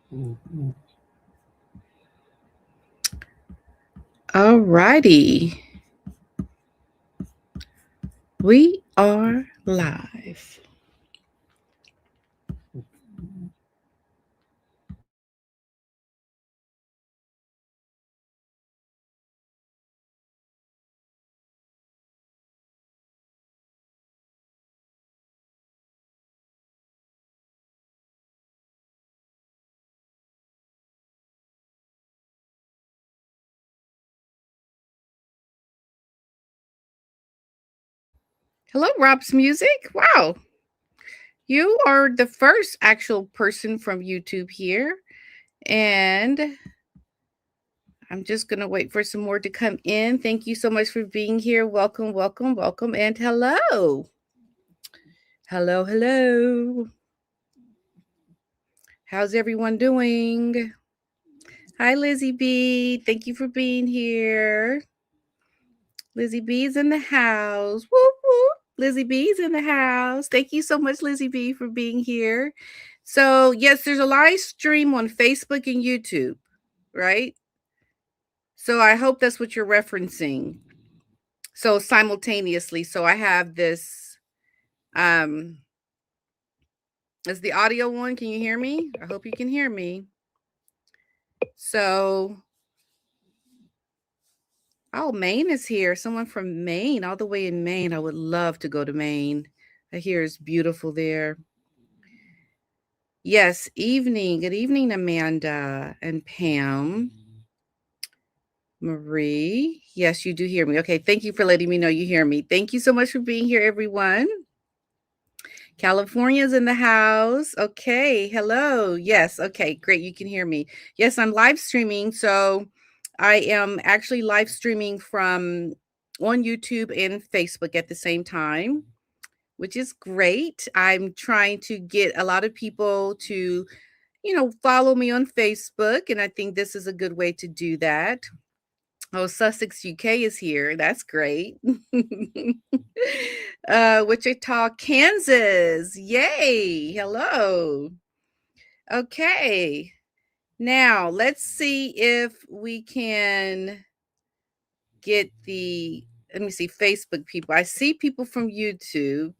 All righty. We are live. Hello, Rob's Music. Wow. You are the first actual person from YouTube here. And I'm just going to wait for some more to come in. Thank you so much for being here. Welcome, welcome, welcome. And hello. Hello, hello. How's everyone doing? Hi, Lizzie B. Thank you for being here. Lizzie B's in the house. Whoop, whoop. Lizzie B's in the house. Thank you so much, Lizzie B, for being here. So, yes, there's a live stream on Facebook and YouTube, right? So, I hope that's what you're referencing. So, simultaneously. So, I have this. Is the audio on? Can you hear me? I hope you can hear me. So, oh, Maine is here. Someone from Maine, all the way in Maine. I would love to go to Maine. I hear it's beautiful there. Yes, evening. Good evening, Amanda and Pam. Marie. Yes, you do hear me. Okay, thank you for letting me know you hear me. Thank you so much for being here, everyone. California's in the house. Okay, hello. Yes, okay, great. You can hear me. Yes, I'm live streaming. So I am actually live streaming from on YouTube and Facebook at the same time, which is great. I'm trying to get a lot of people to follow me on Facebook. And I think this is a good way to do that. Oh, Sussex, UK is here. That's great. Wichita, Kansas. Yay. Hello. Okay. Now, let's see if we can get let me see, Facebook people. I see people from YouTube.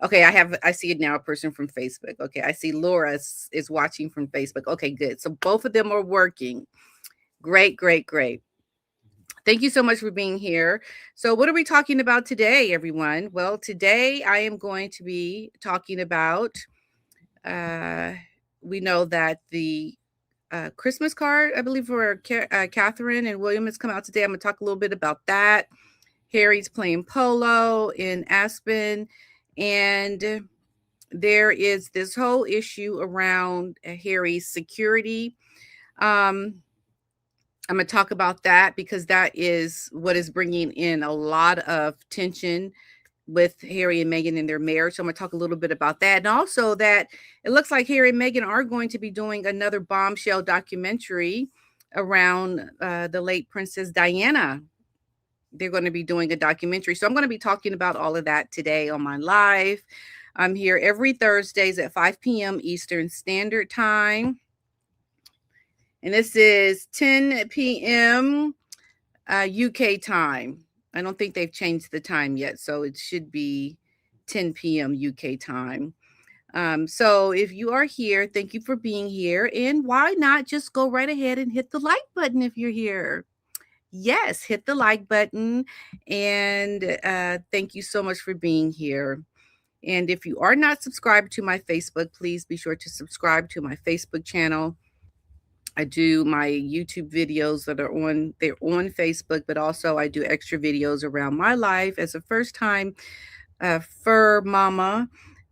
Okay, I see it now, a person from Facebook. Okay, I see Laura is watching from Facebook. Okay, good. So both of them are working. Great, great, great. Thank you so much for being here. So what are we talking about today, everyone? Well, today I am going to be talking about we know that the Christmas card, I believe, for Catherine and William has come out today. I'm going to talk a little bit about that. Harry's playing polo in Aspen, and there is this whole issue around Harry's security. I'm going to talk about that because that is what is bringing in a lot of tension with Harry and Meghan in their marriage. So I'm going to talk a little bit about that. And also that it looks like Harry and Meghan are going to be doing another bombshell documentary around the late Princess Diana. They're going to be doing a documentary. So I'm going to be talking about all of that today on my live. I'm here every Thursdays at 5 p.m. Eastern Standard Time. And this is 10 p.m. UK time. I don't think they've changed the time yet, so it should be 10 p.m. UK time. So if you are here, thank you for being here. And why not just go right ahead and hit the like button if you're here? Yes, hit the like button. And thank you so much for being here. And if you are not subscribed to my Facebook, please be sure to subscribe to my Facebook channel. I do my YouTube videos they're on Facebook, but also I do extra videos around my life as a first time fur mama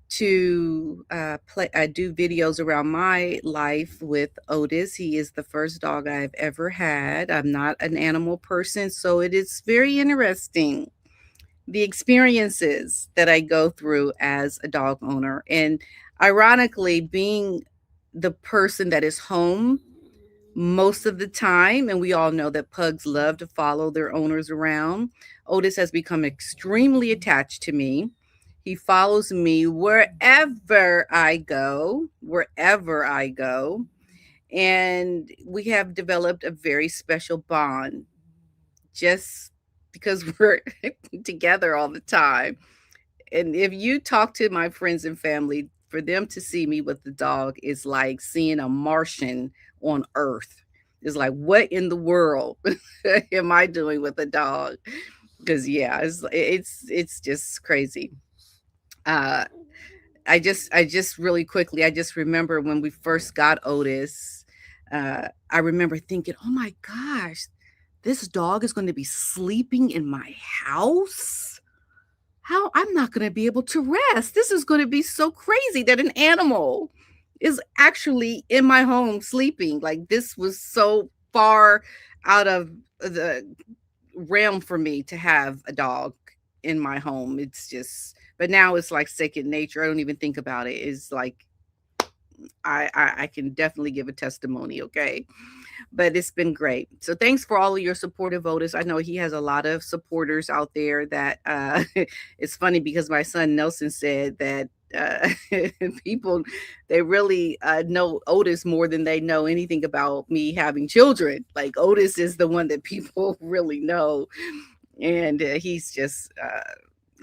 to play. I do videos around my life with Otis. He is the first dog I've ever had. I'm not an animal person, so it is very interesting the experiences that I go through as a dog owner. And ironically, being the person that is home most of the time, and we all know that pugs love to follow their owners around. Otis has become extremely attached to me. He follows me wherever I go, wherever I go. And we have developed a very special bond just because we're together all the time. And if you talk to my friends and family, for them to see me with the dog is like seeing a Martian on Earth. It's like, what in the world am I doing with a dog? Because yeah, it's just crazy. Uh, I just really quickly, I just remember when we first got Otis. I remember thinking, oh my gosh, this dog is going to be sleeping in my house. How I'm not gonna be able to rest. This is gonna be so crazy that an animal is actually in my home sleeping. Like, this was so far out of the realm for me to have a dog in my home. It's just, but now it's like second nature. I don't even think about it. It's like I can definitely give a testimony, okay? But it's been great. So thanks for all of your supportive Otis. I know he has a lot of supporters out there that it's funny because my son Nelson said that people they really know Otis more than they know anything about me having children. Like, Otis is the one that people really know, and he's just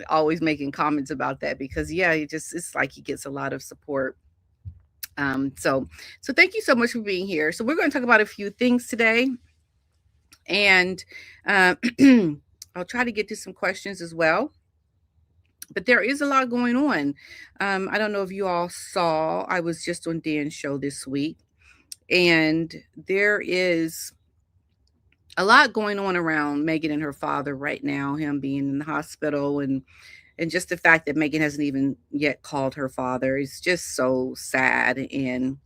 always making comments about that because yeah, it's like he gets a lot of support. So thank you so much for being here. So we're going to talk about a few things today, and uh, I'll try to get to some questions as well. But there is a lot going on. I don't know if you all saw. I was just on Dan's show this week, and there is a lot going on around Meghan and her father right now. Him being in the hospital, and just the fact that Meghan hasn't even yet called her father is just so sad and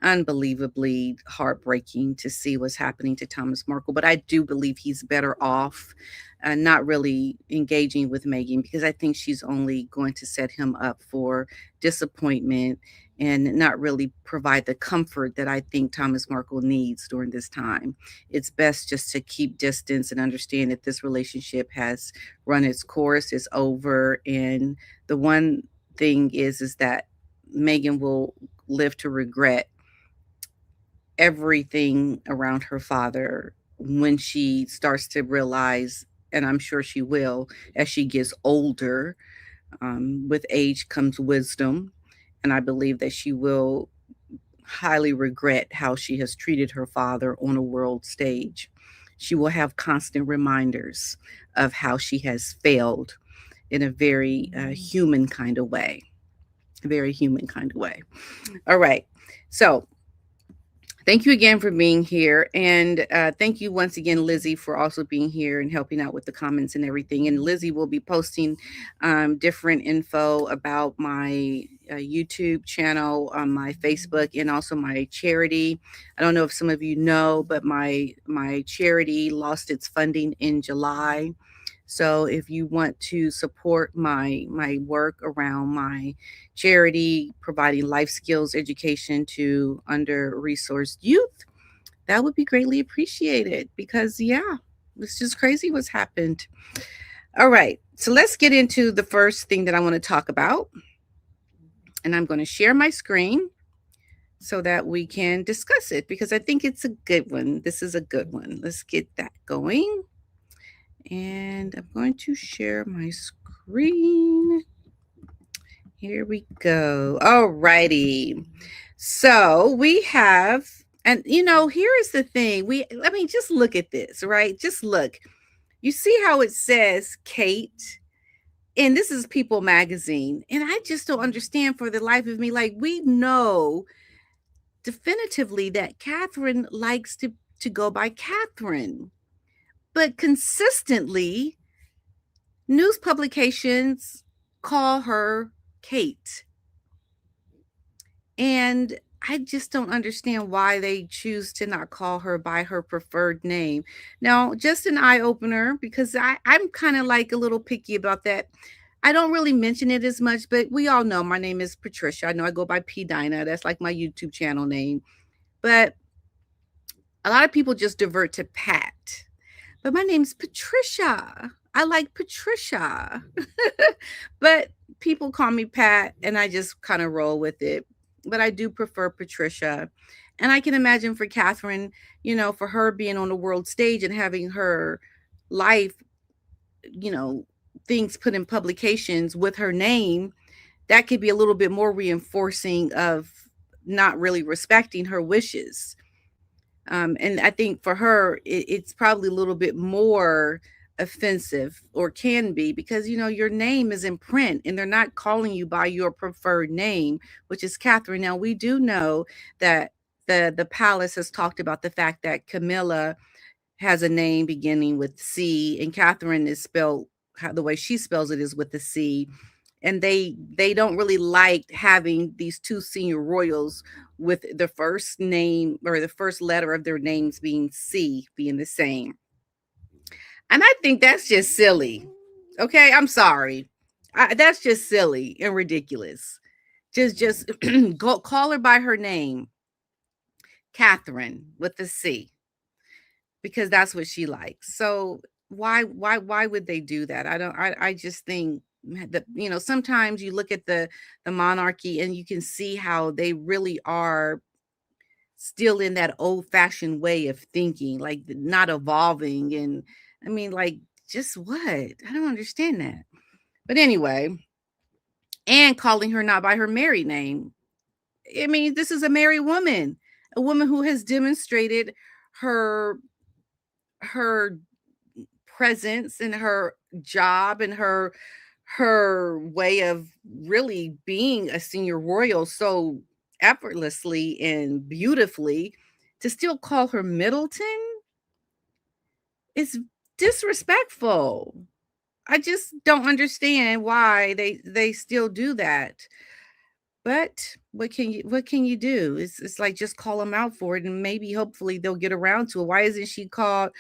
unbelievably heartbreaking to see what's happening to Thomas Markle. But I do believe he's better off not really engaging with Meghan, because I think she's only going to set him up for disappointment and not really provide the comfort that I think Thomas Markle needs during this time. It's best just to keep distance and understand that this relationship has run its course, it's over. And the one thing is that Meghan will live to regret everything around her father when she starts to realize, and I'm sure she will as she gets older. With age comes wisdom, and I believe that she will highly regret how she has treated her father on a world stage. She will have constant reminders of how she has failed in a very human kind of way. Very human kind of way. All right. So thank you again for being here. And thank you once again, Lizzie, for also being here and helping out with the comments and everything. And Lizzie will be posting different info about my YouTube channel, on my Facebook, and also my charity. I don't know if some of you know, but my charity lost its funding in July. So if you want to support my work around my charity, providing life skills education to under-resourced youth, that would be greatly appreciated, because yeah, it's just crazy what's happened. All right, so let's get into the first thing that I want to talk about. And I'm going to share my screen so that we can discuss it, because I think it's a good one. This is a good one. Let's get that going. And I'm going to share my screen. Here we go. All righty. So we have, and here is the thing. I mean, just look at this, right? Just look. You see how it says Kate? And this is People magazine. And I just don't understand for the life of me. Like, we know definitively that Catherine likes to go by Catherine. But consistently, news publications call her Kate. And I just don't understand why they choose to not call her by her preferred name. Now, just an eye opener, because I'm kind of like a little picky about that. I don't really mention it as much, but we all know my name is Patricia. I know I go by P Dinah. That's like my YouTube channel name. But a lot of people just divert to Pat. But my name's Patricia. I like Patricia. But people call me Pat, and I just kind of roll with it. But I do prefer Patricia. And I can imagine for Catherine, for her being on the world stage and having her life, you know, things put in publications with her name, that could be a little bit more reinforcing of not really respecting her wishes. And I think for her, it's probably a little bit more offensive, or can be, because your name is in print and they're not calling you by your preferred name, which is Catherine. Now we do know that the palace has talked about the fact that Camilla has a name beginning with C, and Catherine is spelled the way she spells it is with the C. And they don't really like having these two senior royals with the first name or the first letter of their names being C, being the same. And I think that's just silly. Okay, I'm sorry. That's just silly and ridiculous. Just go call her by her name, Catherine with the C, because that's what she likes. So why would they do that? I just think that sometimes you look at the monarchy and you can see how they really are still in that old-fashioned way of thinking, like not evolving. And I mean, like, just what? I don't understand that. But anyway, and calling her not by her married name. I mean, this is a married woman, a woman who has demonstrated her her presence and her job and her way of really being a senior royal so effortlessly and beautifully. To still call her Middleton is disrespectful. I just don't understand why they still do that. But what can you do? It's like, just call them out for it, and maybe hopefully they'll get around to it. Why isn't she called,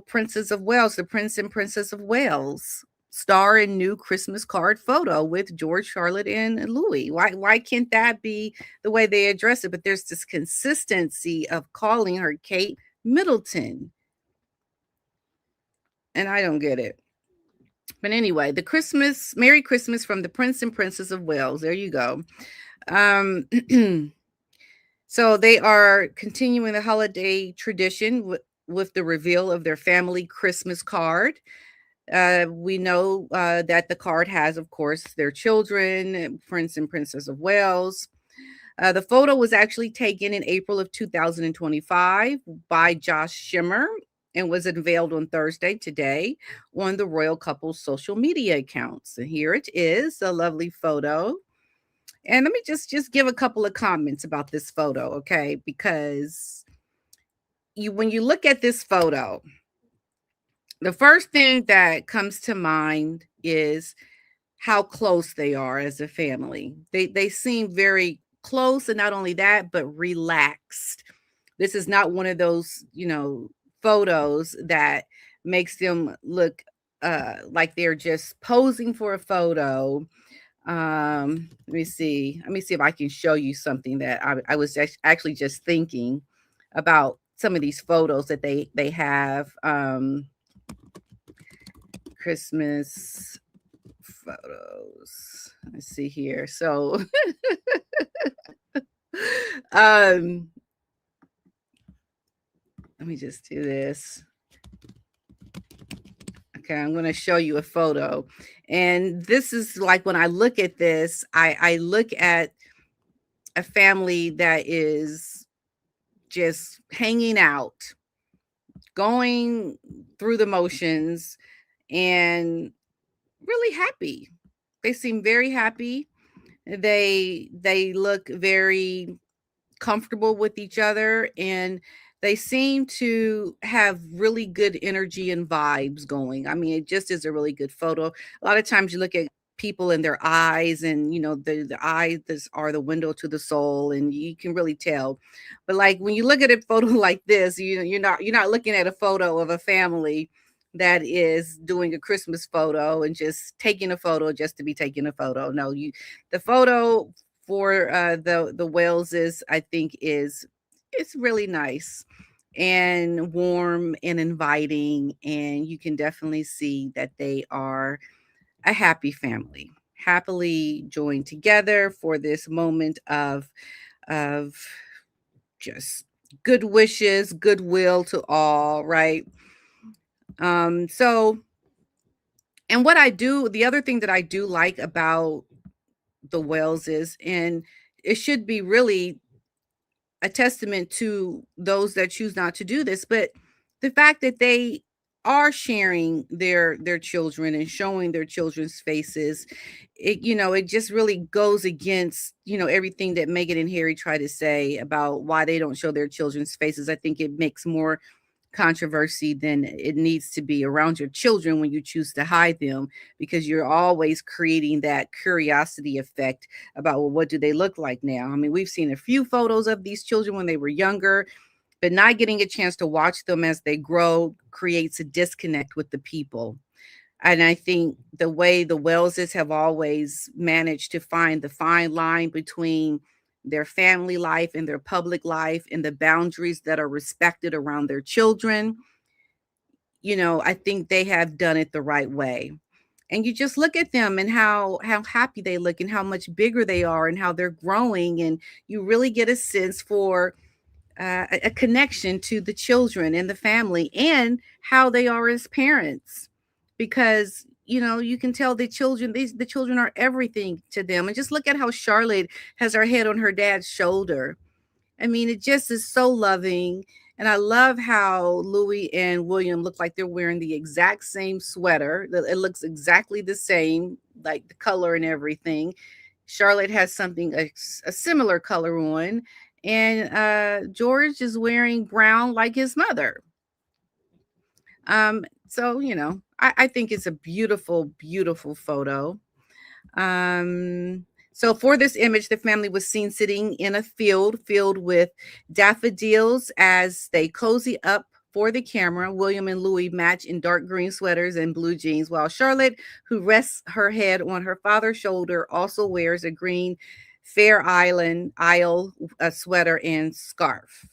Princess of Wales, the Prince and Princess of Wales? Star in new Christmas card photo with George, Charlotte, and Louis. Why can't that be the way they address it? But there's this consistency of calling her Kate Middleton, and I don't get it. But anyway, the Christmas, Merry Christmas from the Prince and Princess of Wales. There you go. Um, so they are continuing the holiday tradition with the reveal of their family Christmas card. We know that the card has, of course, their children, Prince and Princess of Wales. The photo was actually taken in April of 2025 by Josh Schimmer and was unveiled on Thursday, today, on the royal couple's social media accounts. And here it is, a lovely photo. And let me just give a couple of comments about this photo, okay? Because when you look at this photo, the first thing that comes to mind is how close they are as a family. They seem very close, and not only that, but relaxed. This is not one of those, photos that makes them look like they're just posing for a photo. Let me see. Let me see if I can show you something that I was actually just thinking about some of these photos that they have. Christmas photos. Let's see here. So um let me just do this. Okay, I'm going to show you a photo. And this is like, when I look at this, I look at a family that is just hanging out, going through the motions, and really happy. They seem very happy. They look very comfortable with each other, and they seem to have really good energy and vibes going. I mean, it just is a really good photo. A lot of times you look at people in their eyes, and the eyes are the window to the soul, and you can really tell. But like, when you look at a photo like this, you're not looking at a photo of a family that is doing a Christmas photo and just taking a photo just to be taking a photo. No, the photo for the Waleses, I think, it's really nice and warm and inviting, and you can definitely see that they are a happy family, happily joined together for this moment of just good wishes, goodwill to all, right? So and what I do, the other thing that I do like about the Wells is, and it should be really a testament to those that choose not to do this, but the fact that they are sharing their children and showing their children's faces, it just really goes against, everything that Meghan and Harry try to say about why they don't show their children's faces. I think it makes more controversy than it needs to be around your children when you choose to hide them, because you're always creating that curiosity effect about, well, what do they look like now? I mean, we've seen a few photos of these children when they were younger, but not getting a chance to watch them as they grow creates a disconnect with the people. And I think the way the Welleses have always managed to find the fine line between their family life and their public life and the boundaries that are respected around their children, I think they have done it the right way. And you just look at them and how happy they look and how much bigger they are and how they're growing, and you really get a sense for a connection to the children and the family and how they are as parents, because you can tell the children are everything to them. And just look at how Charlotte has her head on her dad's shoulder. I mean, it just is so loving. And I love how Louis and William look like they're wearing the exact same sweater. It looks exactly the same, like the color and everything. Charlotte has something a similar color on, and George is wearing brown like his mother. So I think it's a beautiful, beautiful photo. So for this image, the family was seen sitting in a field filled with daffodils as they cozy up for the camera. William and Louis match in dark green sweaters and blue jeans, while Charlotte, who rests her head on her father's shoulder, also wears a green Fair Island Isle sweater and scarf.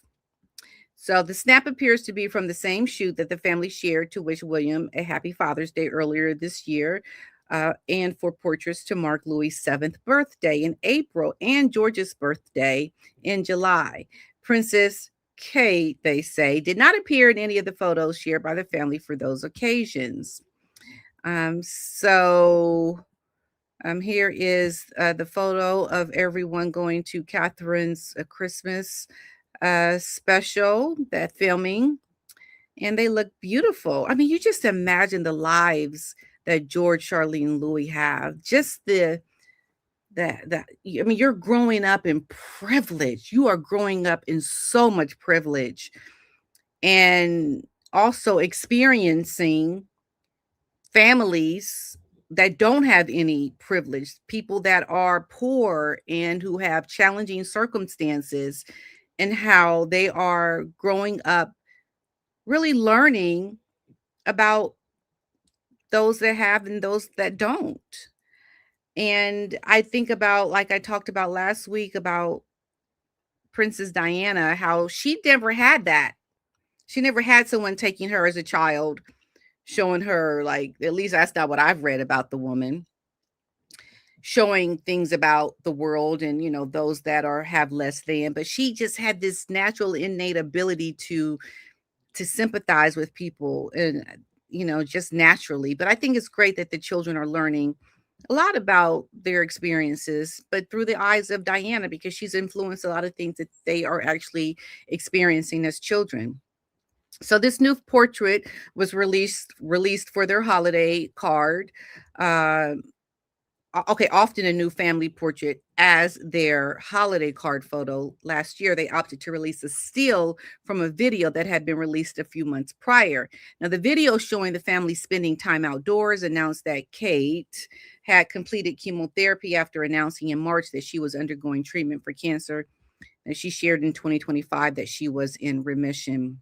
So the snap appears to be from the same shoot that the family shared to wish William a happy Father's Day earlier this year, and for portraits to mark Louis' seventh birthday in April and George's birthday in July. Princess Kate, they say, did not appear in any of the photos shared by the family for those occasions. Here is the photo of everyone going to Catherine's Christmas special, that filming, and they look beautiful. I mean, you just imagine the lives that George, Charlene, Louis have. Just I mean, you're growing up in privilege. You are growing up in so much privilege, and also experiencing families that don't have any privilege, people that are poor and who have challenging circumstances, and how they are growing up really learning about those that have and those that don't. And I think about, like I talked about last week about Princess Diana, how she never had that. She never had someone taking her as a child, showing her, like, at least that's not what I've read about the woman, showing things about the world and those that are have less than. But she just had this natural innate ability to sympathize with people, and just naturally. But I think it's great that the children are learning a lot about their experiences, but through the eyes of Diana, because she's influenced a lot of things that they are actually experiencing as children. So this new portrait was released for their holiday card. uh, okay, often a new family portrait as their holiday card photo. Last year, they opted to release a still from a video that had been released a few months prior. Now, the video showing the family spending time outdoors announced that Kate had completed chemotherapy after announcing in March that she was undergoing treatment for cancer. And she shared in 2025 that she was in remission.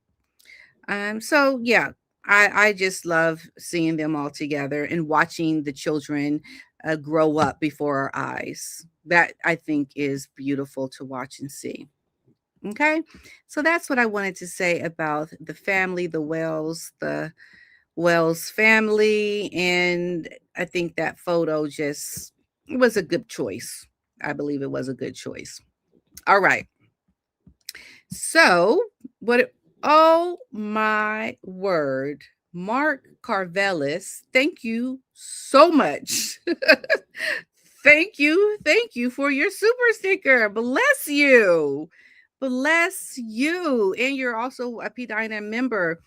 So yeah, I just love seeing them all together and watching the children grow up before our eyes. That I think is beautiful to watch and see. Okay, so that's what I wanted to say about the family, the Wells family, and I think that photo just was a good choice. I believe it was a good choice. All right. So, oh my word. Mark Carvelis, thank you so much. Thank you. Thank you for your super sticker. Bless you. Bless you. And you're also a P Dynam member.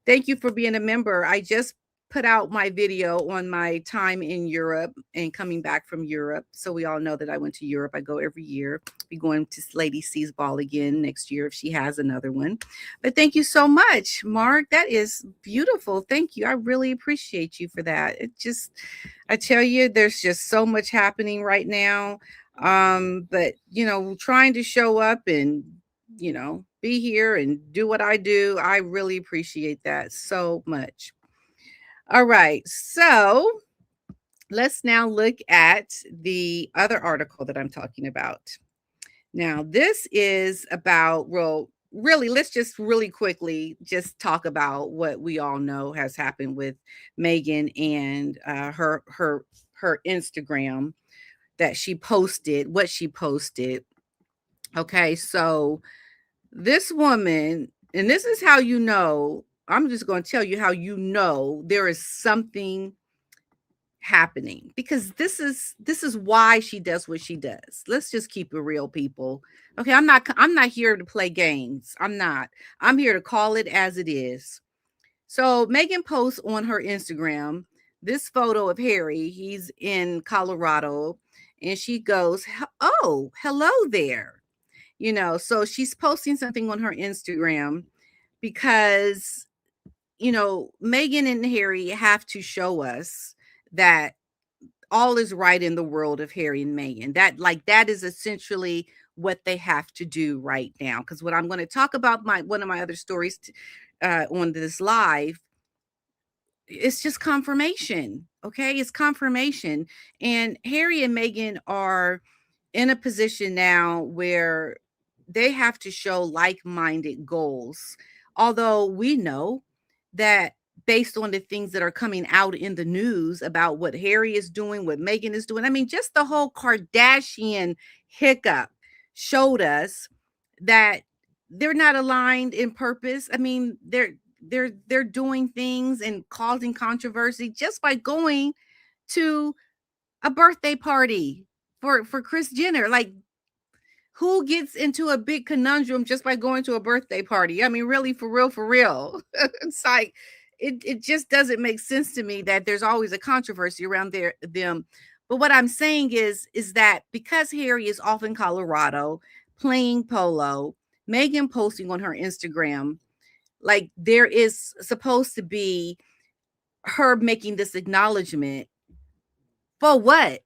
Thank you for being a member. I just put out my video on my time in Europe and coming back from Europe. So we all know that I went to Europe. I go every year. Be going to Lady C's ball again next year if she has another one. But thank you so much, Mark. That is beautiful. Thank you. I really appreciate you for that. It just, I tell you, there's just so much happening right now. But trying to show up and be here and do what I do. I really appreciate that so much. All right. So let's now look at the other article that I'm talking about. Now, this is about, well, really, let's just really quickly just talk about what we all know has happened with Meghan and her Instagram that she posted, what she posted. Okay, so this woman, and this is how you know, I'm just going to tell you how you know there is something happening, because this is why she does what she does. Let's just keep it real, people. Okay, I'm not here to play games. I'm not. I'm here to call it as it is. So Meghan posts on her Instagram this photo of Harry. He's in Colorado, and she goes, "Oh, hello there." So she's posting something on her Instagram because, Meghan and Harry have to show us that all is right in the world of Harry and Meghan. That is essentially what they have to do right now. Because what I'm going to talk about, one of my other stories on this live, it's just confirmation. Okay, it's confirmation. And Harry and Meghan are in a position now where they have to show like-minded goals. Although we know that based on the things that are coming out in the news about what Harry is doing, what Meghan is doing, I mean, just the whole Kardashian hiccup showed us that they're not aligned in purpose. I mean, they're doing things and causing controversy just by going to a birthday party for Kris Jenner. Like, who gets into a big conundrum just by going to a birthday party? I mean, really, for real, for real. It's like it just doesn't make sense to me that there's always a controversy around them. But what I'm saying is that because Harry is off in Colorado playing polo, Meghan posting on her Instagram, like there is supposed to be her making this acknowledgement. For what?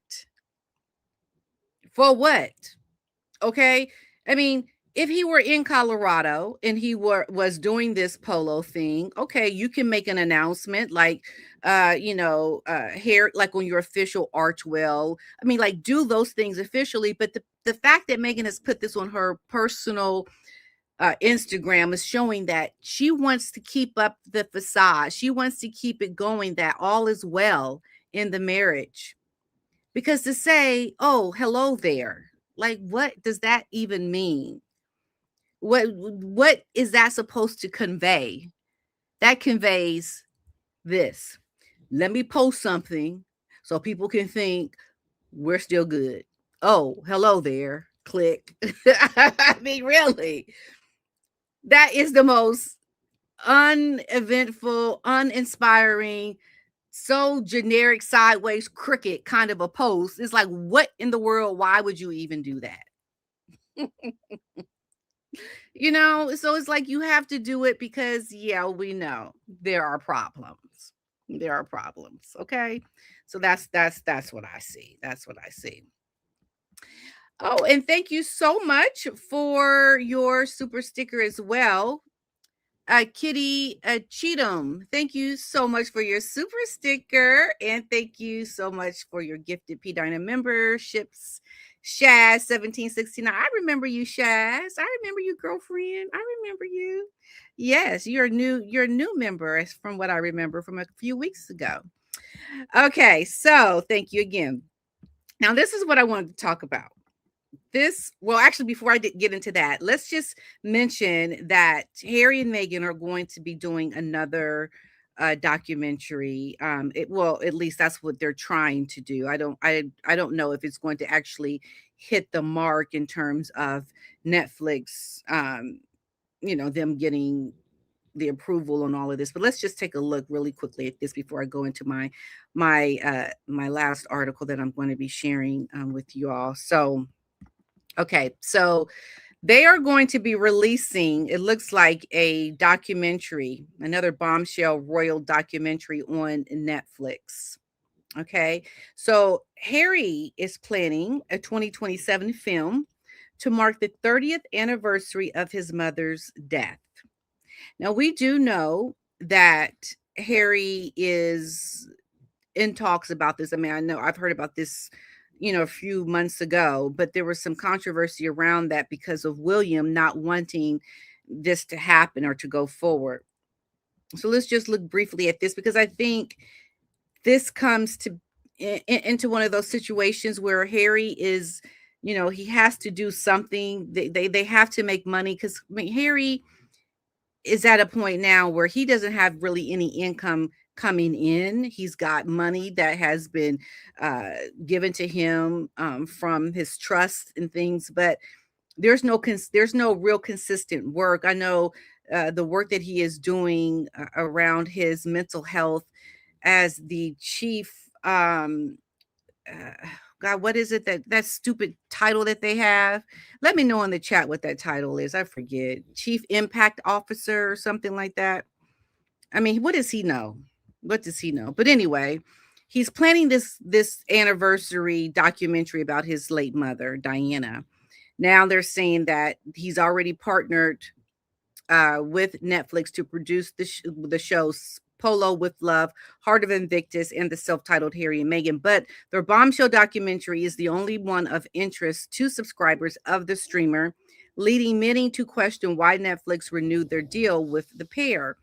For what? Okay. I mean, if he were in Colorado and he was doing this polo thing, okay, you can make an announcement like here, like on your official Archwell. I mean, like, do those things officially. But the fact that Meghan has put this on her personal Instagram is showing that she wants to keep up the facade. She wants to keep it going that all is well in the marriage. Because to say, "Oh, hello there," like, what does that even mean? What is that supposed to convey? That conveys this. Let me post something so people can think we're still good. Oh, hello there. Click. I mean, really, that is the most uneventful, uninspiring, so generic, sideways, crooked kind of a post. It's like, what in the world? Why would you even do that? So it's like you have to do it because, yeah, we know there are problems. There are problems. Okay. So that's what I see. That's what I see. Oh, and thank you so much for your super sticker as well. Kitty Cheatham, thank you so much for your super sticker, and thank you so much for your gifted P Dyna memberships. Shaz 1769, I remember you, Shaz. I remember you, girlfriend. I remember you. Yes, you're a new member, from what I remember from a few weeks ago. Okay, so thank you again. Now, this is what I wanted to talk about. well, actually, before I get into that, let's just mention that Harry and Meghan are going to be doing another documentary. Well, at least that's what they're trying to do. I don't know if it's going to actually hit the mark in terms of Netflix, them getting the approval on all of this. But let's just take a look really quickly at this before I go into my last article that I'm going to be sharing with you all. So, okay, so they are going to be releasing, it looks like, a documentary, another bombshell royal documentary on Netflix. Okay, so Harry is planning a 2027 film to mark the 30th anniversary of his mother's death. Now, we do know that Harry is in talks about this. I mean, I know I've heard about this, a few months ago, but there was some controversy around that because of William not wanting this to happen or to go forward. So let's just look briefly at this, because I think this comes to into one of those situations where Harry is, he has to do something. They have to make money, because I mean, Harry is at a point now where he doesn't have really any income coming in. He's got money that has been given to him from his trust and things, but there's no real consistent work. I know the work that he is doing around his mental health as the chief. Uh, God, what is it, that stupid title that they have? Let me know in the chat what that title is. I forget. Chief Impact Officer or something like that. I mean, what does he know? What does he know? But anyway, he's planning this anniversary documentary about his late mother, Diana. Now they're saying that he's already partnered with Netflix to produce the shows Polo with Love, Heart of Invictus, and the self-titled Harry and Meghan. But their bombshell documentary is the only one of interest to subscribers of the streamer, leading many to question why Netflix renewed their deal with the pair.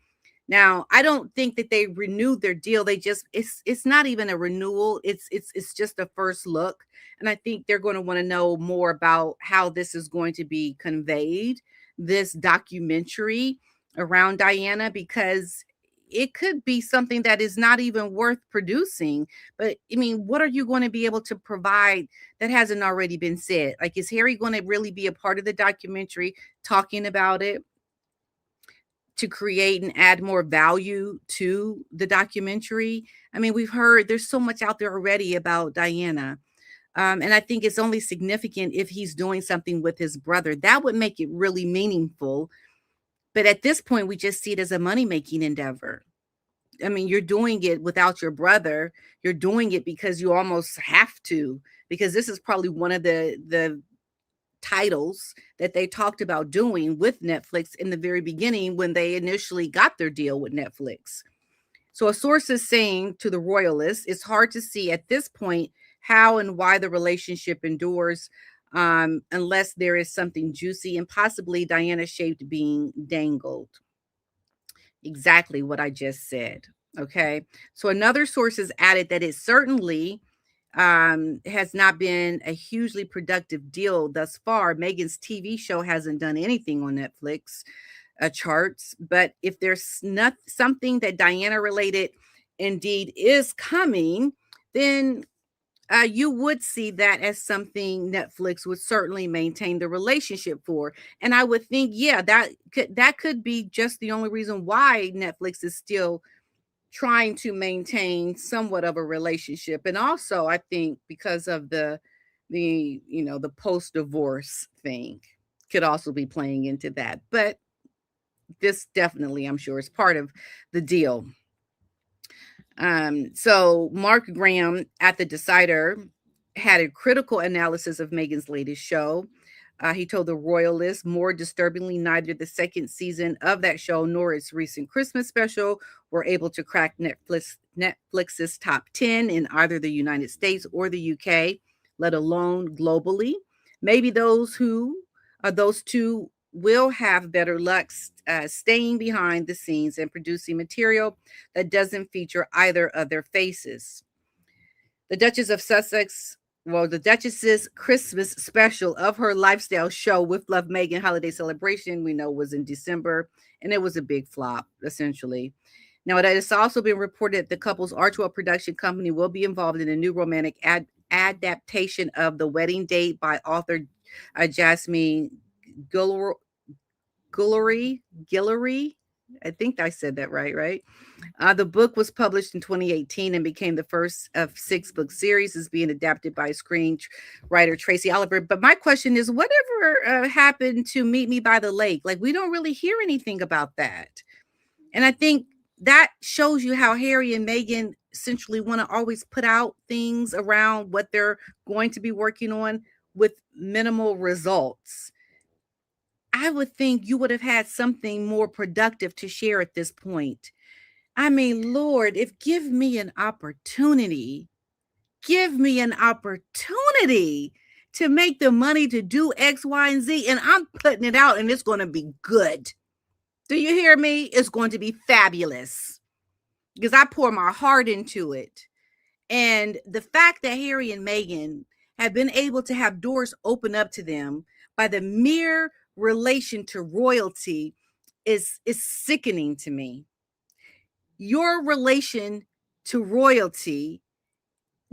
Now, I don't think that they renewed their deal. They just it's not even a renewal. It's just a first look. And I think they're going to want to know more about how this is going to be conveyed, this documentary around Diana, because it could be something that is not even worth producing. But I mean, what are you going to be able to provide that hasn't already been said? Like, is Harry going to really be a part of the documentary talking about it, to create and add more value to the documentary? I mean, we've heard there's so much out there already about Diana. And I think it's only significant if he's doing something with his brother. That would make it really meaningful. But at this point, we just see it as a money making endeavor. I mean, you're doing it without your brother. You're doing it because you almost have to, because this is probably one of the titles that they talked about doing with Netflix in the very beginning when they initially got their deal with Netflix. So a source is saying to the royalists, it's hard to see at this point how and why the relationship endures, unless there is something juicy and possibly Diana shaped being dangled. Exactly what I just said. Okay. So another source has added that it certainly has not been a hugely productive deal thus far. Meghan's TV show hasn't done anything on Netflix charts, but if there's not something that Diana related indeed is coming, then you would see that as something Netflix would certainly maintain the relationship for. And I would think, yeah, that could be just the only reason why Netflix is still trying to maintain somewhat of a relationship. And also, I think because of the post divorce thing could also be playing into that. But this definitely, I'm sure, is part of the deal. So Mark Graham at The Decider had a critical analysis of Meghan's latest show. He told the Royalists, more disturbingly, neither the second season of that show nor its recent Christmas special were able to crack Netflix's top 10 in either the United States or the UK, let alone globally. Maybe those two will have better luck staying behind the scenes and producing material that doesn't feature either of their faces. The Duchess of Sussex Well, the Duchess's Christmas special of her lifestyle show with Love Meghan holiday celebration, we know, was in December, and it was a big flop, essentially. Now, it has also been reported that the couple's Archwell production company will be involved in a new romantic adaptation of The Wedding Date by author Jasmine Guillory. Guillory. I think I said that right? The book was published in 2018 and became the first of 6 book series. Is being adapted by screenwriter Tracy Oliver. But my question is, whatever happened to Meet Me by the Lake? Like, we don't really hear anything about that. And I think that shows you how Harry and Meghan essentially want to always put out things around what they're going to be working on with minimal results. I would think you would have had something more productive to share at this point. I mean, Lord, if give me an opportunity, give me an opportunity to make the money to do X, Y, and Z, and I'm putting it out and it's going to be good. Do you hear me? It's going to be fabulous because I pour my heart into it. And the fact that Harry and Meghan have been able to have doors open up to them by the mere relation to royalty is sickening to me. Your relation to royalty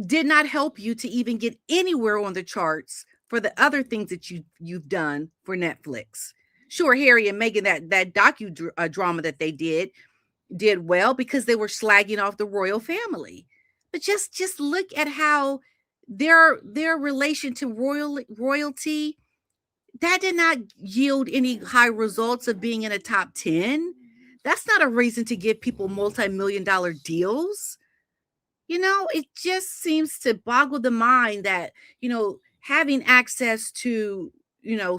did not help you to even get anywhere on the charts for the other things that you've done for Netflix. Sure, Harry and Meghan, that docu drama that they did well because they were slagging off the royal family. But just look at how their relation to royalty, that did not yield any high results of being in a top 10. That's not a reason to give people multi-million-dollar deals. It just seems to boggle the mind that, having access to,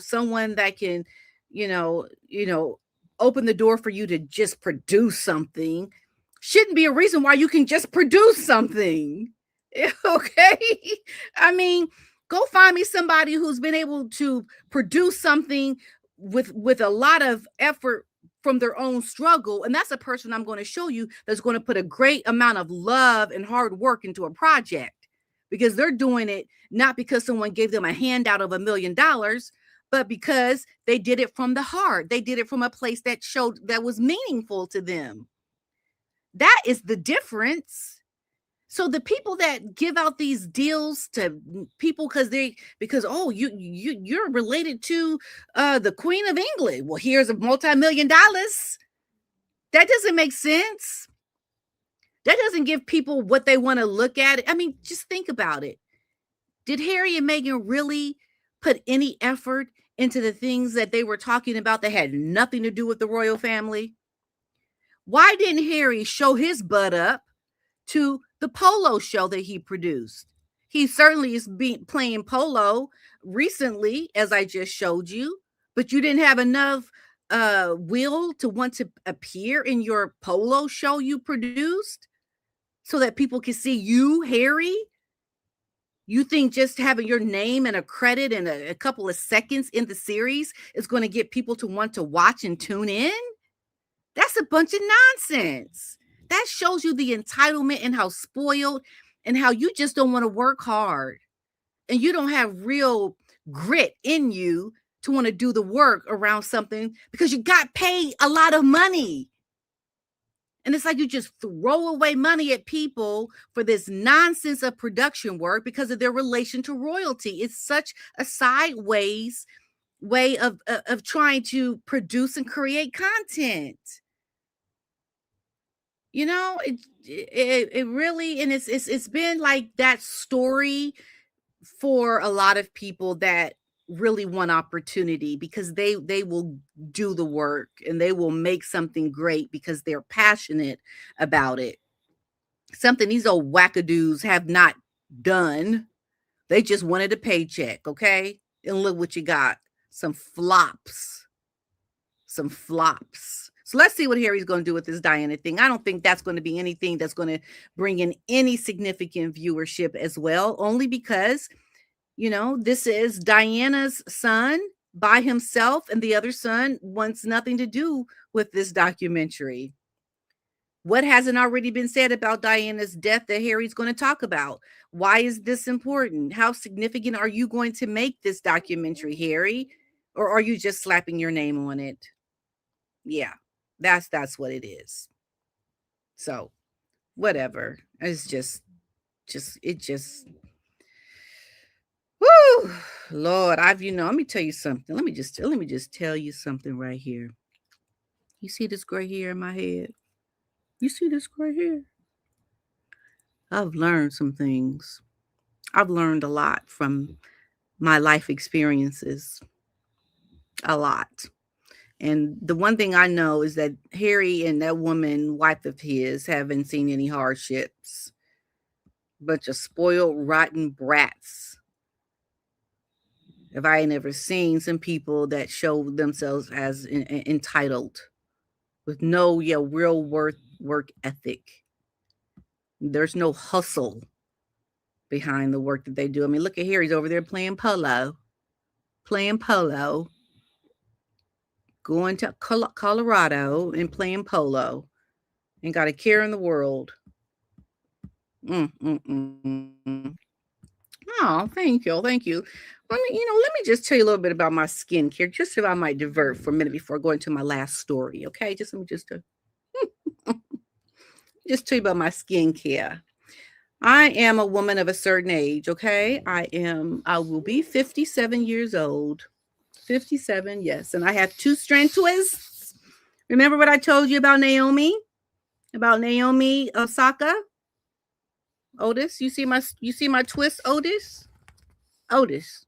someone that can, you know, you know, open the door for you to just produce something shouldn't be a reason why you can just produce something. Okay? I mean, go find me somebody who's been able to produce something with a lot of effort from their own struggle, and that's a person I'm going to show you that's going to put a great amount of love and hard work into a project, because they're doing it not because someone gave them a handout of $1 million, but because they did it from the heart. They did it from a place that showed that was meaningful to them. That is the difference. So the people that give out these deals to people because oh, you're related to the Queen of England. Well, here's a multi-million-dollar. That doesn't make sense. That doesn't give people what they want to look at. I mean, just think about it. Did Harry and Meghan really put any effort into the things that they were talking about that had nothing to do with the royal family? Why didn't Harry show his butt up to the Polo show that he produced? He certainly is playing polo recently, as I just showed you, but you didn't have enough will to want to appear in your polo show you produced so that people can see you, Harry. You think just having your name and a credit and a couple of seconds in the series is going to get people to want to watch and tune in? That's a bunch of nonsense. That shows you the entitlement and how spoiled and how you just don't want to work hard. And you don't have real grit in you to want to do the work around something because you got paid a lot of money. And it's like you just throw away money at people for this nonsense of production work because of their relation to royalty. It's such a sideways way of trying to produce and create content. It really, and it's been like that story for a lot of people that really want opportunity, because they will do the work and they will make something great because they're passionate about it. Something these old wackadoos have not done. They just wanted a paycheck, okay? And look what you got. Some flops. So let's see what Harry's going to do with this Diana thing. I don't think that's going to be anything that's going to bring in any significant viewership as well, only because, this is Diana's son by himself, and the other son wants nothing to do with this documentary. What hasn't already been said about Diana's death that Harry's going to talk about? Why is this important? How significant are you going to make this documentary, Harry? Or are you just slapping your name on it? Yeah, that's what it is. So, whatever. It's just it just whoo, Lord, let me tell you something. Let me just tell you something right here. You see this gray hair in my head? You see this gray hair? I've learned some things. I've learned a lot from my life experiences. A lot. And the one thing I know is that Harry and that woman, wife of his, haven't seen any hardships. Bunch of spoiled, rotten brats. If I ain't ever seen some people that show themselves as entitled with no real work ethic. There's no hustle behind the work that they do. I mean, look at Harry's over there playing polo, going to Colorado and playing polo, and got a care in the world. Oh, thank you. Let me just tell you a little bit about my skincare, just if I might divert for a minute before going to my last story. Okay, just tell you about my skincare. I am a woman of a certain age. Okay, I will be 57 years old. 57, yes, and I have two strand twists. Remember what I told you about Naomi? About Naomi Osaka? Otis, you see my twist, Otis? Otis.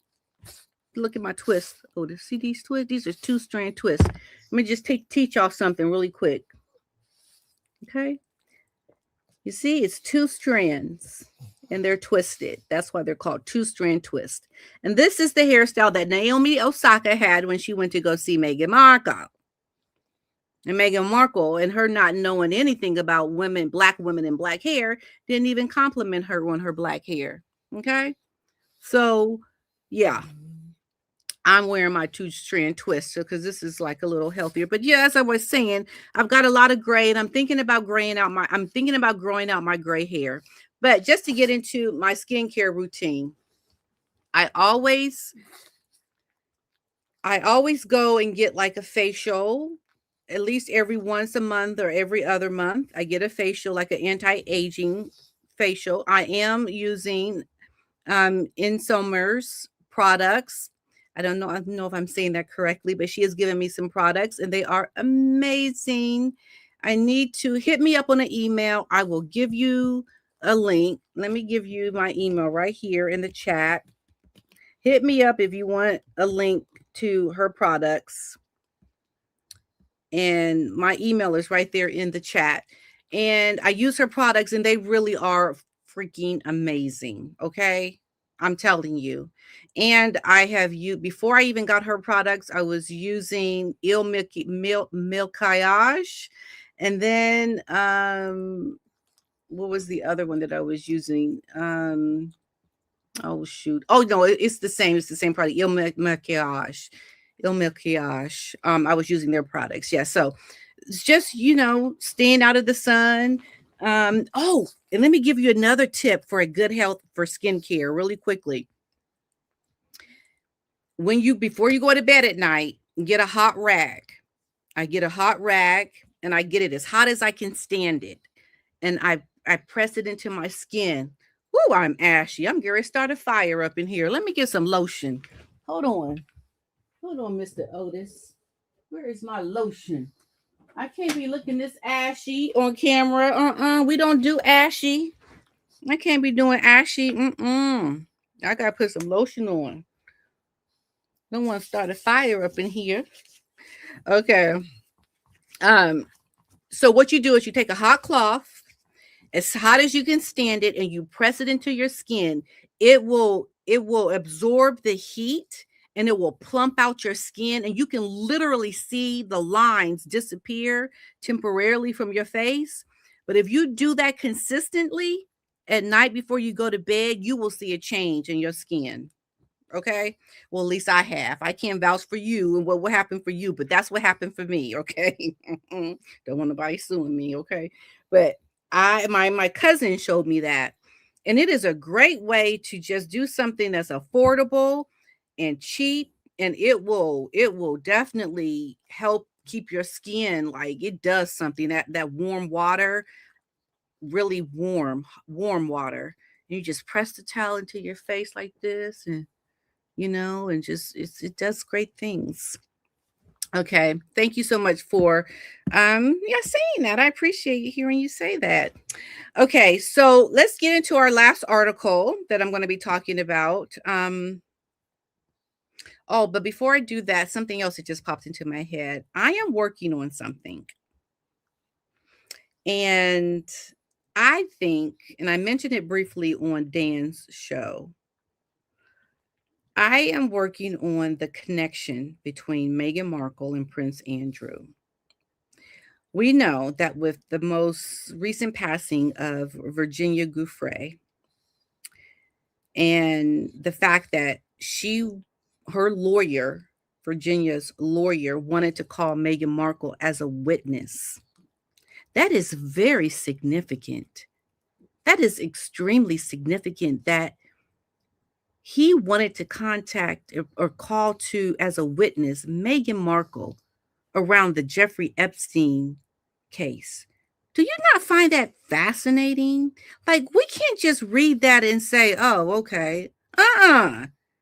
Look at my twist, Otis. See these twists? These are two strand twists. Let me just teach y'all something really quick. Okay? You see, it's two strands and they're twisted. That's why they're called two strand twist. And this is the hairstyle that Naomi Osaka had when she went to go see Meghan Markle. And Meghan Markle, and her not knowing anything about women, black women and black hair, didn't even compliment her on her black hair. Okay? So, yeah, I'm wearing my two strand twist because this is like a little healthier. But yeah, as I was saying, I've got a lot of gray, and I'm thinking about growing out my gray hair. But just to get into my skincare routine, I always go and get like a facial at least every once a month or every other month. I get a facial, like an anti-aging facial. I am using in Somers products. I don't know if I'm saying that correctly, but she has given me some products and they are amazing. I need to hit me up on an email. I will give you a link. Let me give you my email right here in the chat. Hit me up if you want a link to her products. And my email is right there in the chat. And I use her products and they really are freaking amazing. Okay. I'm telling you. And I have used, before I even got her products, I was using Milkage. And then, what was the other one that I was using? Oh, shoot. Oh, no, it's the same. It's the same product. Milkage. I was using their products. Yeah. So it's just, staying out of the sun. Oh, and let me give you another tip for a good health for skincare really quickly. Before you go to bed at night, get a hot rag. I get a hot rag and I get it as hot as I can stand it. And I press it into my skin. Woo, I'm ashy. I'm going to start a fire up in here. Let me get some lotion. Hold on, Mr. Otis. Where is my lotion? I can't be looking this ashy on camera. We don't do ashy. I can't be doing ashy. I gotta put some lotion on. Don't want to start a fire up in here. Okay. So what you do is you take a hot cloth, as hot as you can stand it, and you press it into your skin. It will absorb the heat and it will plump out your skin, and you can literally see the lines disappear temporarily from your face. But if you do that consistently at night before you go to bed, you will see a change in your skin. Okay. Well, at least I have. I can't vouch for you and what will happen for you, but that's what happened for me. Okay. Don't want nobody suing me. Okay. But my cousin showed me that. And it is a great way to just do something that's affordable and cheap, and it will definitely help keep your skin, like it does something, that warm water, really warm water. You just press the towel into your face like this, and and just it does great things. Okay. Thank you so much for yeah, saying that. I appreciate hearing you say that. Okay, so let's get into our last article that I'm going to be talking about. Oh, but before I do that, something else that just popped into my head. I am working on something. And I think, and I mentioned it briefly on Dan's show, I am working on the connection between Meghan Markle and Prince Andrew. We know that with the most recent passing of Virginia Giuffre and the fact that her lawyer, Virginia's lawyer, wanted to call Meghan Markle as a witness. That is very significant. That is extremely significant that he wanted to contact or call to as a witness Meghan Markle around the Jeffrey Epstein case. Do you not find that fascinating? Like, we can't just read that and say, oh, okay.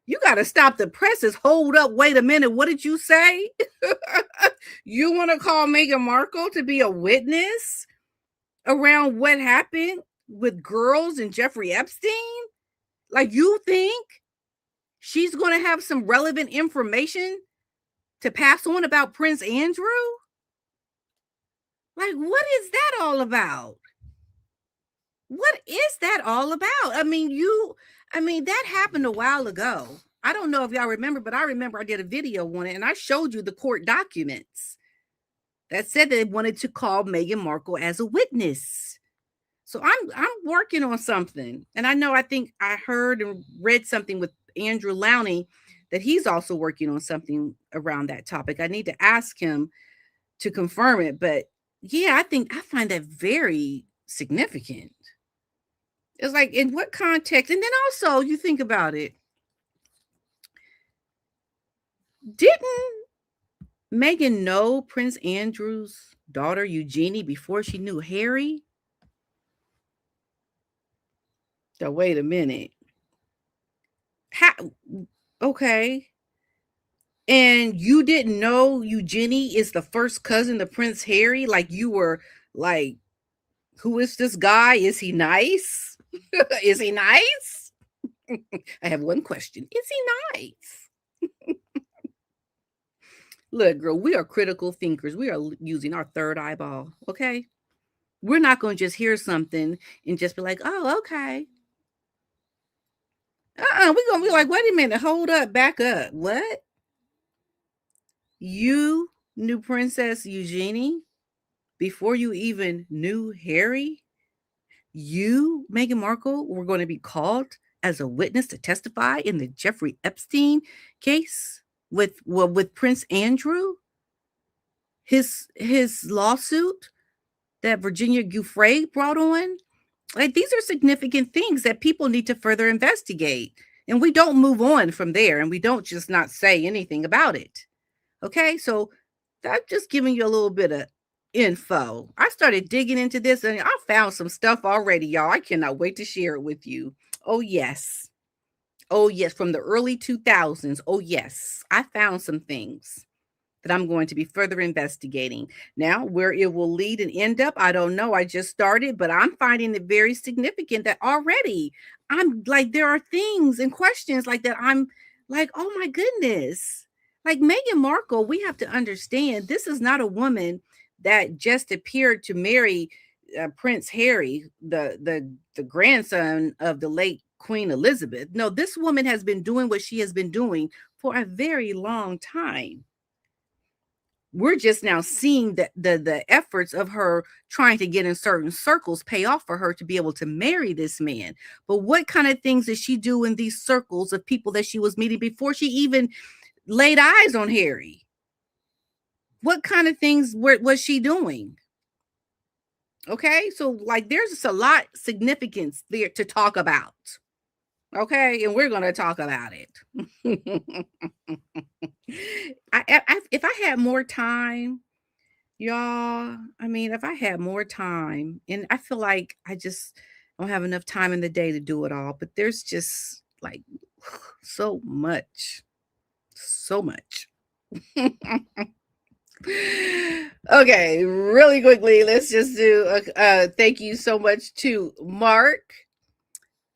You got to stop the presses. Hold up. Wait a minute. What did you say? You want to call Meghan Markle to be a witness around what happened with girls and Jeffrey Epstein? Like, you think she's going to have some relevant information to pass on about Prince Andrew? Like, what is that all about? What is that all about? That happened a while ago. I don't know if y'all remember, but I remember I did a video on it and I showed you the court documents that said they wanted to call Meghan Markle as a witness. So I'm working on something. And I think I heard and read something with Andrew Lowney that he's also working on something around that topic. I need to ask him to confirm it, but yeah, I find that very significant. It's like, in what context? And then also, you think about it. Didn't Meghan know Prince Andrew's daughter, Eugenie, before she knew Harry? So, wait a minute. How? Okay. And you didn't know Eugenie is the first cousin to Prince Harry? Like, you were like, who is this guy? Is he nice? Is he nice? I have one question. Is he nice? Look, girl, we are critical thinkers. We are using our third eyeball, okay? We're not going to just hear something and just be like, oh, okay. We're going to be like, wait a minute, hold up, back up. What? You knew Princess Eugenie before you even knew Harry? You, Meghan Markle, were going to be called as a witness to testify in the Jeffrey Epstein case with Prince Andrew, his lawsuit that Virginia Giuffre brought on. Like, these are significant things that people need to further investigate, and we don't move on from there, and we don't just not say anything about it. Okay, so I'm just giving you a little bit of info. I started digging into this and I found some stuff already, y'all. I cannot wait to share it with you. Oh, yes. Oh, yes. From the early 2000s. Oh, yes. I found some things that I'm going to be further investigating. Now, where it will lead and end up, I don't know. I just started, but I'm finding it very significant that already I'm like, there are things and questions like that. I'm like, oh my goodness. Like, Meghan Markle, we have to understand this is not a woman that just appeared to marry Prince Harry, the grandson of the late Queen Elizabeth. No, this woman has been doing what she has been doing for a very long time. We're just now seeing the efforts of her trying to get in certain circles pay off for her to be able to marry this man. But what kind of things did she do in these circles of people that she was meeting before she even laid eyes on Harry? What kind of things was she doing? Okay, so like there's just a lot significance there to talk about. Okay, and we're gonna talk about it. If I had more time, y'all, I mean, if I had more time, and I feel like I just don't have enough time in the day to do it all, but there's just like so much, so much. Okay, really quickly, let's just do a thank you so much to Mark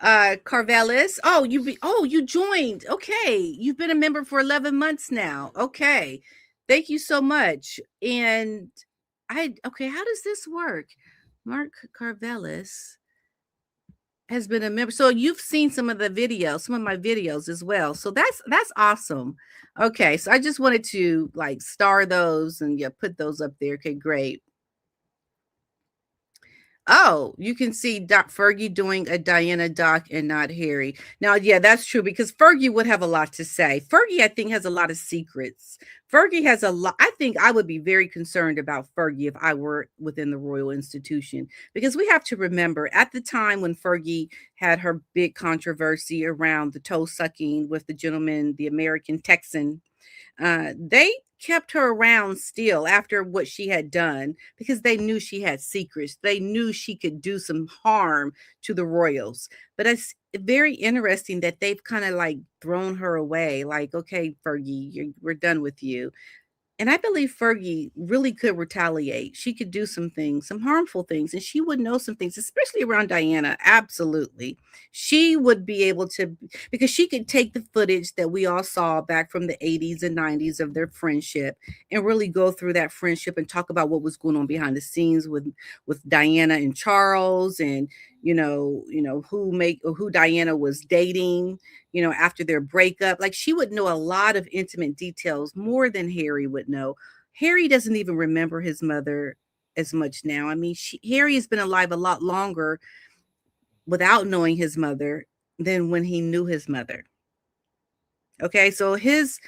Carvelis. Oh, you joined. Okay. You've been a member for 11 months now. Okay. Thank you so much. And okay, how does this work? Mark Carvelis has been a member. So you've seen some of the videos, some of my videos as well. So that's awesome. Okay, so I just wanted to like star those and yeah, put those up there. Okay, great. Oh, you can see Doc Fergie doing a Diana doc and not Harry. Now, yeah, that's true because Fergie would have a lot to say. Fergie, I think, has a lot of secrets. Fergie has a lot. I think I would be very concerned about Fergie if I were within the royal institution because we have to remember at the time when Fergie had her big controversy around the toe sucking with the gentleman, the American Texan, they kept her around still after what she had done because they knew she had secrets. They knew she could do some harm to the royals. But it's very interesting that they've kind of like thrown her away. Like, okay, Fergie, we're done with you. And I believe Fergie really could retaliate. She could do some things, some harmful things, and she would know some things, especially around Diana. Absolutely. She would be able to, because she could take the footage that we all saw back from the 80s and 90s of their friendship and really go through that friendship and talk about what was going on behind the scenes with Diana and Charles and who Diana was dating, after their breakup. Like she would know a lot of intimate details more than Harry would know. Harry doesn't even remember his mother as much now. I mean, Harry has been alive a lot longer without knowing his mother than when he knew his mother. Okay, so his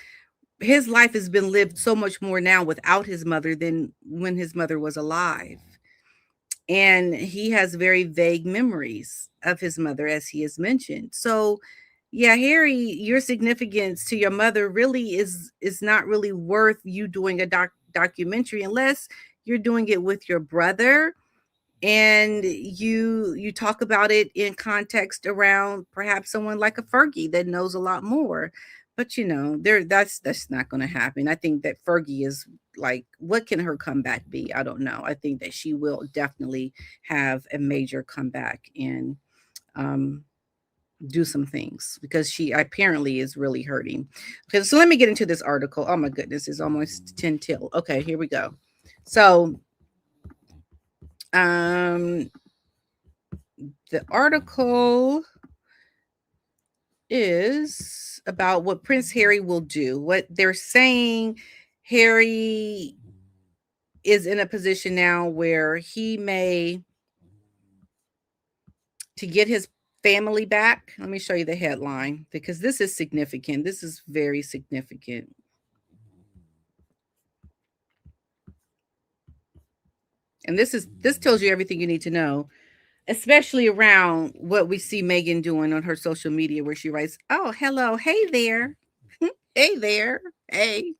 life has been lived so much more now without his mother than when his mother was alive. And he has very vague memories of his mother, as he has mentioned. So yeah, Harry, your significance to your mother really is not really worth you doing a documentary unless you're doing it with your brother and you talk about it in context around perhaps someone like a Fergie that knows a lot more. But that's not going to happen. I think that Fergie is like, what can her comeback be? I don't know. I think that she will definitely have a major comeback and um do some things because she apparently is really hurting. Okay, so let me get into this article. Oh my goodness, it's almost 10 till. Okay, here we go. So um the article is about what Prince Harry will do. What they're saying, Harry is in a position now where he may, to get his family back. Let me show you the headline because this is significant. This is very significant. And this tells you everything you need to know, especially around what we see Meghan doing on her social media, where she writes, "Oh, hello, hey there, hey there, hey,"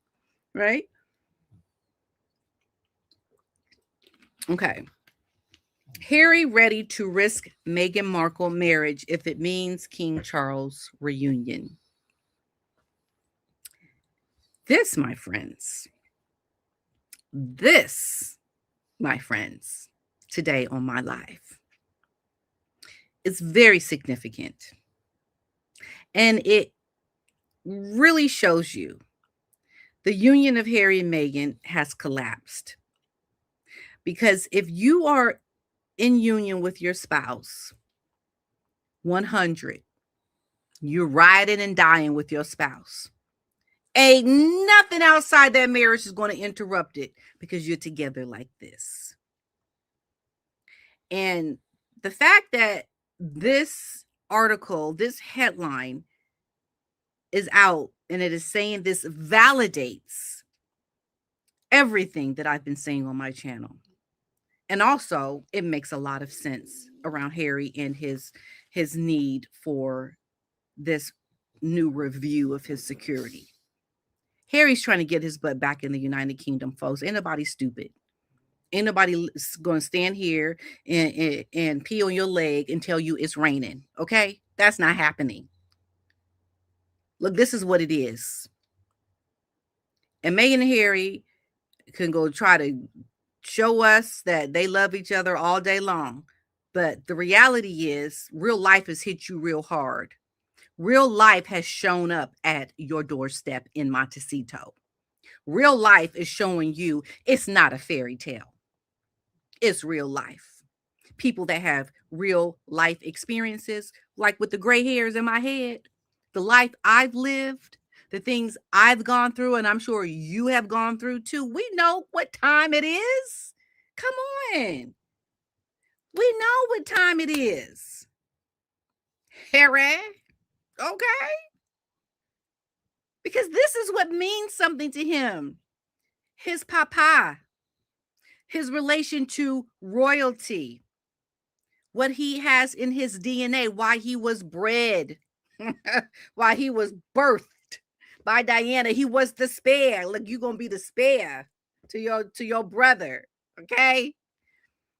right? Okay. Harry ready to risk Meghan Markle marriage if it means King Charles reunion. This, my friends, this, my friends, today on my life is very significant. And it really shows you the union of Harry and Meghan has collapsed. Because if you are in union with your spouse, 100, you're riding and dying with your spouse. Ain't nothing outside that marriage is going to interrupt it because you're together like this. And the fact that this article, this headline is out and it is saying this validates everything that I've been saying on my channel. And also, it makes a lot of sense around Harry and his need for this new review of his security. Harry's trying to get his butt back in the United Kingdom, folks. Ain't nobody stupid. Ain't nobody going to stand here and pee on your leg and tell you it's raining. Okay? That's not happening. Look, this is what it is. And Meghan and Harry can go try to show us that they love each other all day long. But the reality is, real life has hit you real hard. Real life has shown up at your doorstep in Montecito. Real life is showing you it's not a fairy tale. It's real life. People that have real life experiences, like with the gray hairs in my head, the life I've lived, the things I've gone through, and I'm sure you have gone through too. We know what time it is. Come on. We know what time it is. Harry, okay? Because this is what means something to him. His papa, his relation to royalty, what he has in his DNA, why he was bred, why he was birthed by Diana. He was the spare. Look, you're gonna be the spare to your brother. Okay.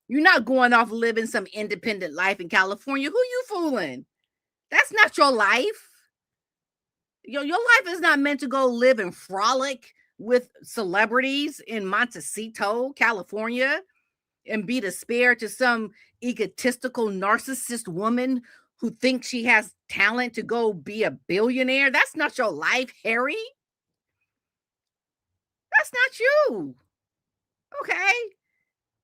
You're not going off living some independent life in California. Who you fooling? That's not your life. Your life is not meant to go live and frolic with celebrities in Montecito, California, and be the spare to some egotistical narcissist woman who thinks she has talent to go be a billionaire. That's not your life, Harry. That's not you. Okay.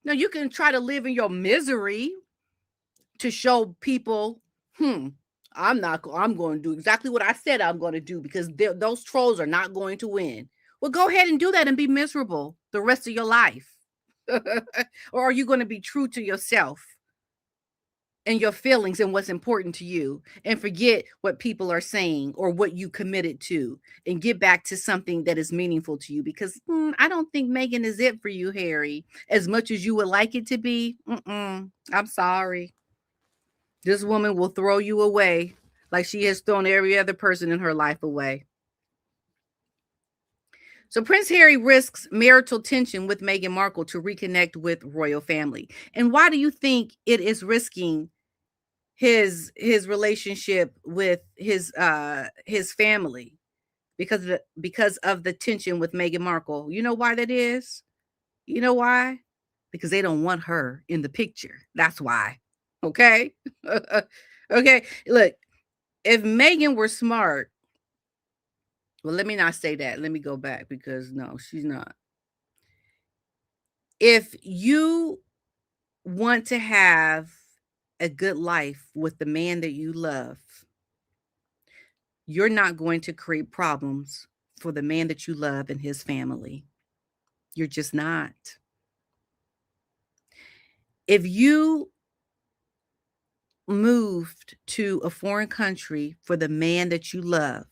Now you can try to live in your misery to show people, I'm going to do exactly what I said I'm going to do because those trolls are not going to win. Well, go ahead and do that and be miserable the rest of your life. Or are you going to be true to yourself and your feelings and what's important to you and forget what people are saying or what you committed to and get back to something that is meaningful to you? Because I don't think Meghan is it for you, Harry, as much as you would like it to be. I'm sorry. This woman will throw you away like she has thrown every other person in her life away. So Prince Harry risks marital tension with Meghan Markle to reconnect with royal family. And why do you think it is risking his relationship with his family? Because of the tension with Meghan Markle. You know why that is? You know why? Because they don't want her in the picture. That's why. Okay? Okay. Look, if Meghan were smart, well, let me not say that. Let me go back because no, she's not. If you want to have a good life with the man that you love, you're not going to create problems for the man that you love and his family. You're just not. If you moved to a foreign country for the man that you love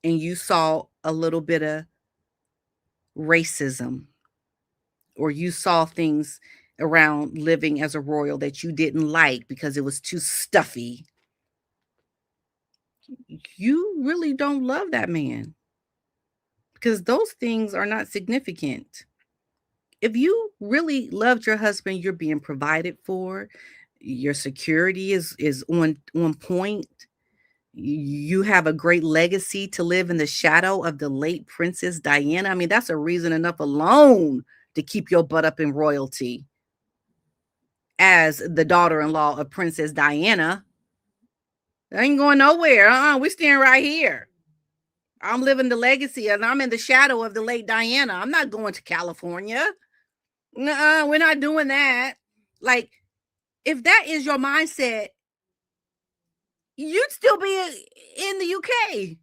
and you saw a little bit of racism or you saw things around living as a royal that you didn't like because it was too stuffy, you really don't love that man because those things are not significant. If you really loved your husband, you're being provided for, your security is on point. You have a great legacy to live in the shadow of the late Princess Diana. I mean, that's a reason enough alone to keep your butt up in royalty as the daughter-in-law of Princess Diana. I ain't going nowhere. We staying right here. I'm living the legacy and I'm in the shadow of the late Diana. I'm not going to California. Nuh-uh, we're not doing that. Like, if that is your mindset, you'd still be in the UK.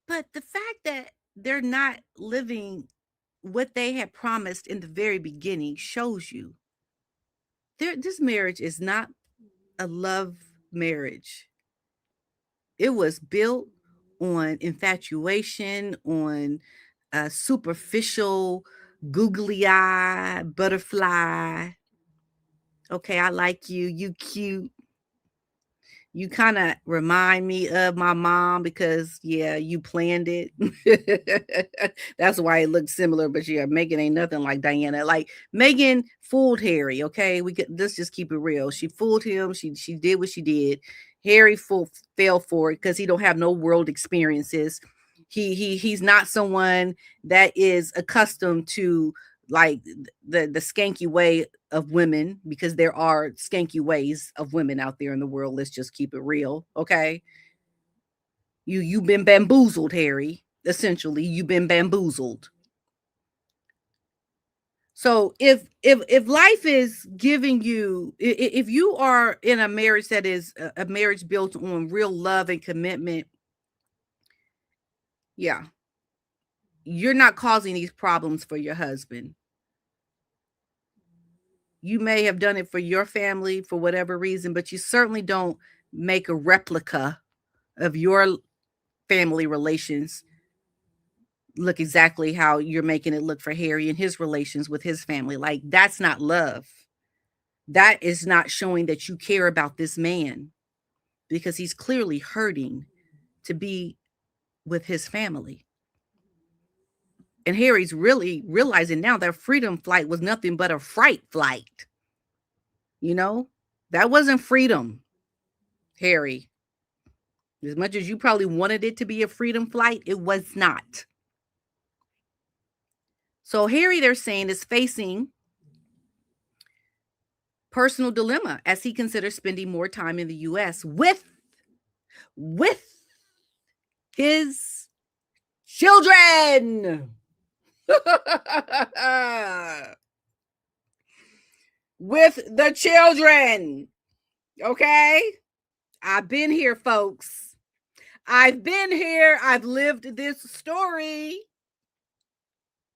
But the fact that they're not living what they had promised in the very beginning shows you this marriage is not a love marriage. It was built on infatuation, on superficial googly eye, butterfly. Okay, I like you. You cute. You kind of remind me of my mom because, yeah, you planned it. That's why it looks similar. But yeah, Meghan ain't nothing like Diana. Like Meghan fooled Harry. Okay, let's just keep it real. She fooled him. She did what she did. Harry fell for it because he don't have no world experiences. He's not someone that is accustomed to like the skanky way of women, because there are skanky ways of women out there in the world. Let's just keep it real, okay? You've been bamboozled, Harry. Essentially, you've been bamboozled. So if life is giving you, if you are in a marriage that is a marriage built on real love and commitment, yeah, you're not causing these problems for your husband. You may have done it for your family for whatever reason, but you certainly don't make a replica of your family relations look exactly how you're making it look for Harry and his relations with his family. Like, that's not love. That is not showing that you care about this man, because he's clearly hurting to be with his family. And Harry's really realizing now that freedom flight was nothing but a fright flight. You know, that wasn't freedom, Harry. As much as you probably wanted it to be a freedom flight, it was not. So Harry, they're saying, is facing personal dilemma as he considers spending more time in the US with his children. With the children. Okay? I've been here, folks. I've been here. I've lived this story.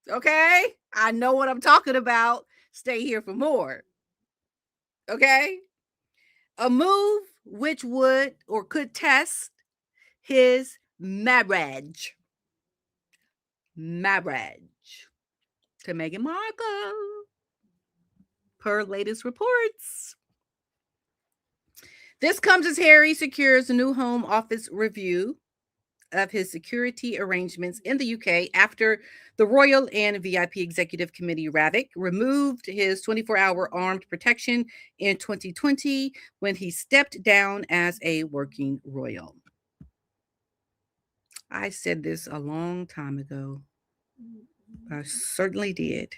Okay? I know what I'm talking about. Stay here for more. Okay? A move which would or could test his marriage to Meghan Markle, per latest reports. This comes as Harry secures a new home office review of his security arrangements in the UK after the Royal and VIP Executive Committee RAVIC removed his 24-hour armed protection in 2020 when he stepped down as a working royal. I said this a long time ago. I certainly did.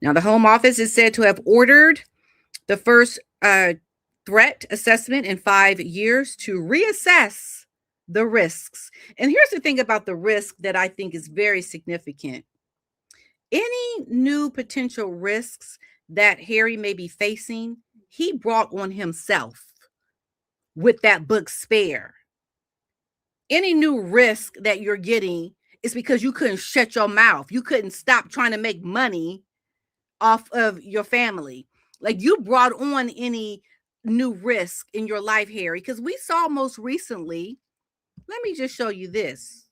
Now, the Home Office is said to have ordered the first threat assessment in 5 years to reassess the risks. And here's the thing about the risk that I think is very significant. Any new potential risks that Harry may be facing, he brought on himself with that book Spare. Any new risk that you're getting is because you couldn't shut your mouth. You couldn't stop trying to make money off of your family. Like, you brought on any new risk in your life, Harry, because we saw most recently. Let me just show you this.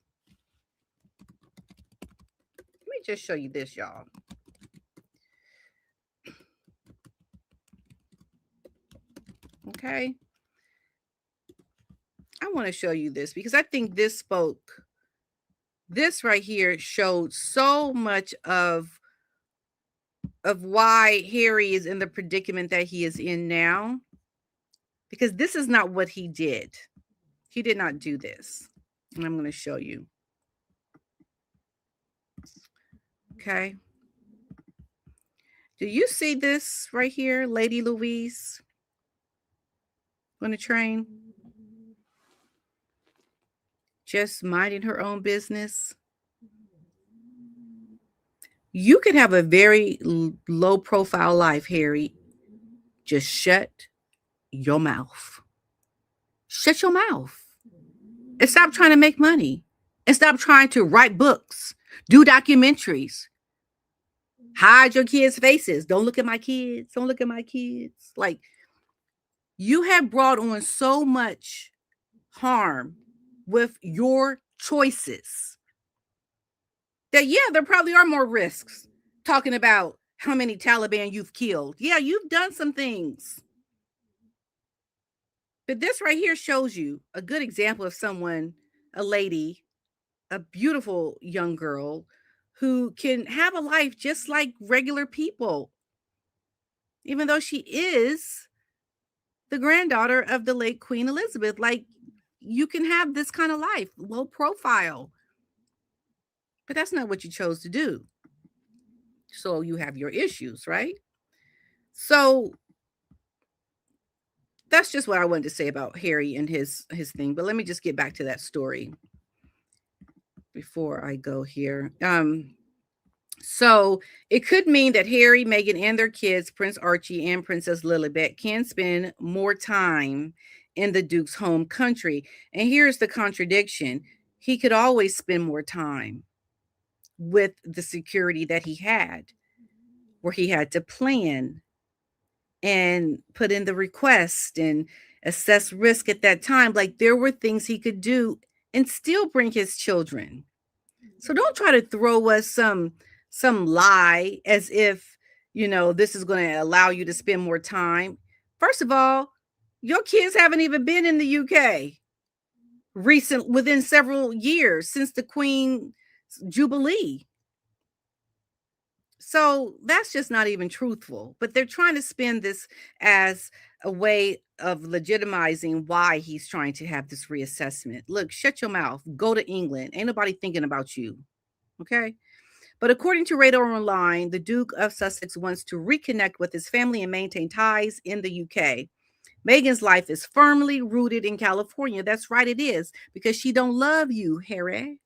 Y'all. Okay. I want to show you this because I think this right here showed so much of why Harry is in the predicament that he is in now, because this is not what he did. He did not do this. And I'm going to show you. Okay. Do you see this right here, Lady Louise on the train? Just minding her own business. You could have a very low profile life, Harry. Just shut your mouth. Shut your mouth. And stop trying to make money. And stop trying to write books, do documentaries. Hide your kids' faces. Don't look at my kids. Don't look at my kids. Like, you have brought on so much harm with your choices that, yeah, there probably are more risks talking about how many Taliban you've killed. Yeah, you've done some things. But this right here shows you a good example of someone, a lady, a beautiful young girl who can have a life just like regular people, even though she is the granddaughter of the late Queen Elizabeth. Like, you can have this kind of life, low profile, but that's not what you chose to do. So you have your issues, right? So that's just what I wanted to say about Harry and his thing. But let me just get back to that story before I go here. So it could mean that Harry, Meghan, and their kids, Prince Archie and Princess Lilibet, can spend more time in the Duke's home country. And here's the contradiction: he could always spend more time with the security that he had, where he had to plan and put in the request and assess risk at that time. Like, there were things he could do and still bring his children. So don't try to throw us some lie as if, this is going to allow you to spend more time. First of all, your kids haven't even been in the UK within several years since the Queen Jubilee. So that's just not even truthful. But they're trying to spin this as a way of legitimizing why he's trying to have this reassessment. Look, shut your mouth. Go to England. Ain't nobody thinking about you. Okay. But according to Radar Online, the Duke of Sussex wants to reconnect with his family and maintain ties in the UK. Meghan's life is firmly rooted in California. That's right, it is, because she don't love you, Harry.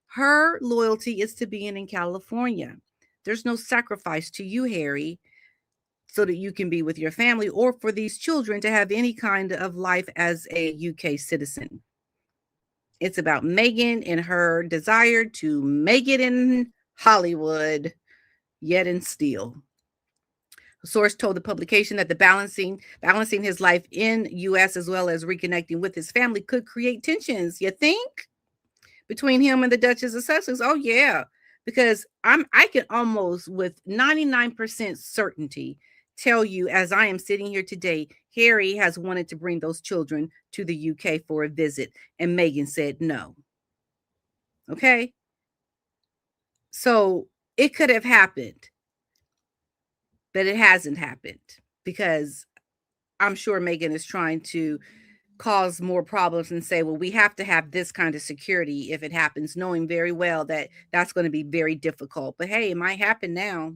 Her loyalty is to being in California. There's no sacrifice to you, Harry, so that you can be with your family or for these children to have any kind of life as a UK citizen. It's about Meghan and her desire to make it in Hollywood, yet and still. A source told the publication that the balancing his life in US as well as reconnecting with his family could create tensions. You think? Between him and the Duchess of Sussex? Oh yeah, because I can almost with 99% certainty tell you, as I am sitting here today, Harry has wanted to bring those children to the UK for a visit, and Meghan said no. Okay, so it could have happened, but it hasn't happened because I'm sure Meghan is trying to cause more problems and say, well, we have to have this kind of security if it happens, knowing very well that that's going to be very difficult. But hey, it might happen now.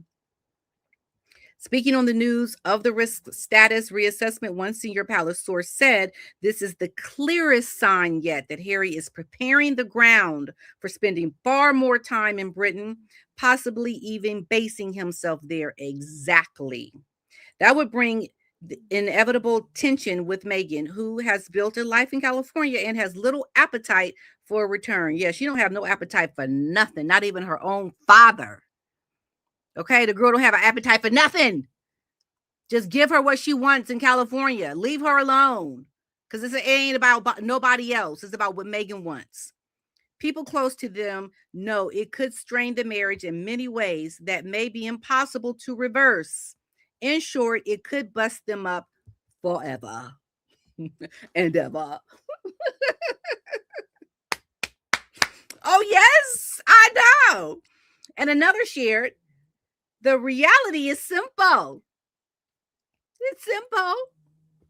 Speaking on the news of the risk status reassessment, one senior palace source said this is the clearest sign yet that Harry is preparing the ground for spending far more time in Britain, possibly even basing himself there. Exactly. That would bring the inevitable tension with Meghan, who has built a life in California and has little appetite for a return. Yeah, she don't have no appetite for nothing, not even her own father. Okay, the girl don't have an appetite for nothing. Just give her what she wants in California. Leave her alone. Because it ain't about nobody else. It's about what Meghan wants. People close to them know it could strain the marriage in many ways that may be impossible to reverse. In short, it could bust them up forever and ever. Oh, yes, I know. And another shared, the reality is simple. It's simple.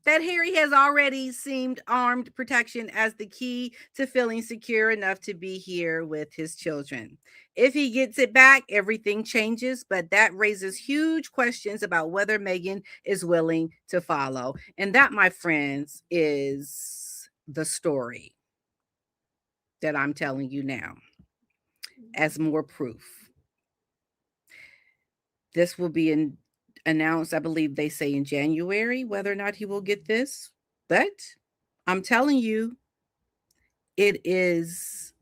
That Harry has already seemed armed protection as the key to feeling secure enough to be here with his children. If he gets it back, everything changes, but that raises huge questions about whether Meghan is willing to follow. And that, my friends, is the story that I'm telling you now as more proof. This will be announced, I believe they say in January, whether or not he will get this. But I'm telling you, it's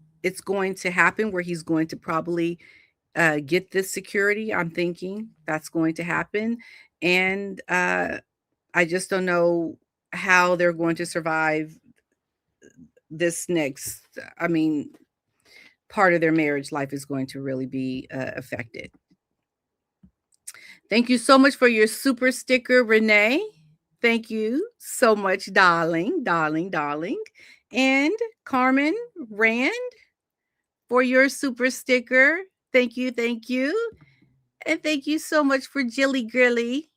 going to happen where he's going to probably get this security. I'm thinking that's going to happen. And I just don't know how they're going to survive this next. I mean, part of their marriage life is going to really be affected. Thank you so much for your super sticker, Renee. Thank you so much, darling, darling, darling. And Carmen Rand for your super sticker. Thank you, thank you. And thank you so much for Jilly Girly.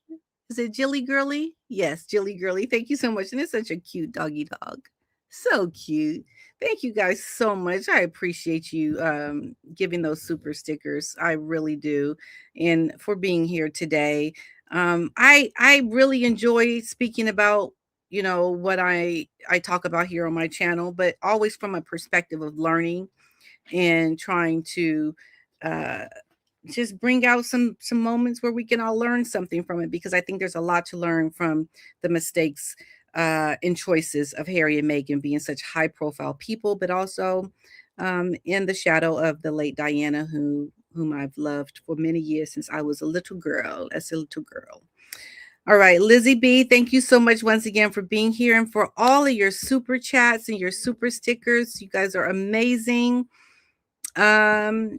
Is it Jilly Girly? Yes, Jilly Girly. Thank you so much. And it's such a cute doggy dog. So cute. Thank you guys so much. I appreciate you giving those super stickers. I really do. And for being here today. I really enjoy speaking about, you know, what I talk about here on my channel, but always from a perspective of learning and trying to uh just bring out some moments where we can all learn something from it, because I think there's a lot to learn from the mistakes and choices of Harry and Meghan being such high profile people, but also in the shadow of the late Diana, whom I've loved for many years since I was a little girl, as a little girl. All right, Lizzie B, thank you so much once again for being here and for all of your super chats and your super stickers. You guys are amazing. Yeah,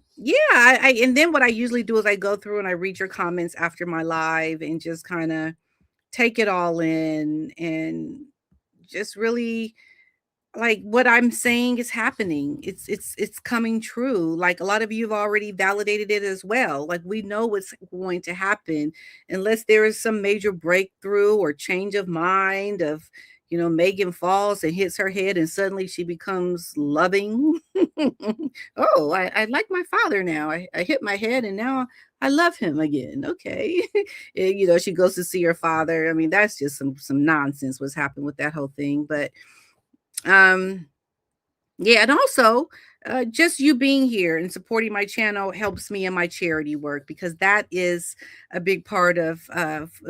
and then what I usually do is I go through and I read your comments after my live and just kind of take it all in and just really, like, what I'm saying is happening. It's coming true. Like, a lot of you have already validated it as well. Like, we know what's going to happen unless there is some major breakthrough or change of mind of, you know, Meghan falls and hits her head and suddenly she becomes loving. Oh, I like my father now. I hit my head and now I love him again. Okay. You know, she goes to see her father. I mean, that's just some nonsense what's happened with that whole thing. But um yeah, and also just you being here and supporting my channel helps me in my charity work, because that is a big part of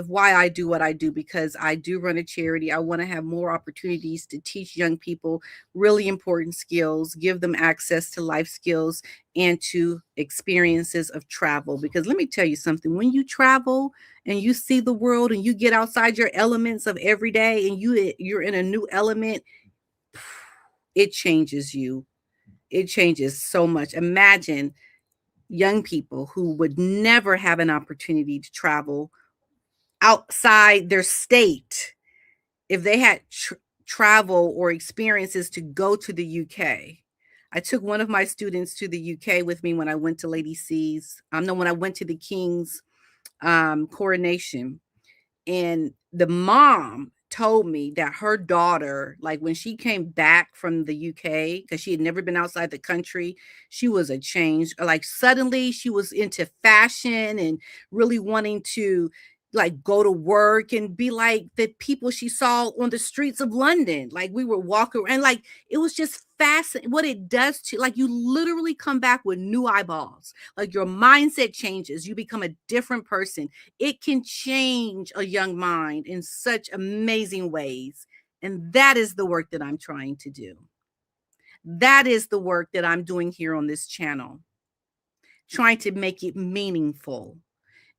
why I do what I do, because I do run a charity. I want to have more opportunities to teach young people really important skills, give them access to life skills and to experiences of travel. Because let me tell you something, when you travel and you see the world and you get outside your elements of every day and you're in a new element, it changes you. It changes so much. Imagine young people who would never have an opportunity to travel outside their state if they had travel or experiences to go to the UK. I took one of my students to the UK with me when I went to Lady C's. No, when I went to the King's coronation. And the mom told me that her daughter, like when she came back from the UK, because she had never been outside the country, she was a change. Like suddenly she was into fashion and really wanting to like go to work and be like the people she saw on the streets of London. Like we were walking and like it was just fascinating what it does to, like, you literally come back with new eyeballs. Like your mindset changes, you become a different person. It can change a young mind in such amazing ways. And that is the work that I'm trying to do. That is the work that I'm doing here on this channel, trying to make it meaningful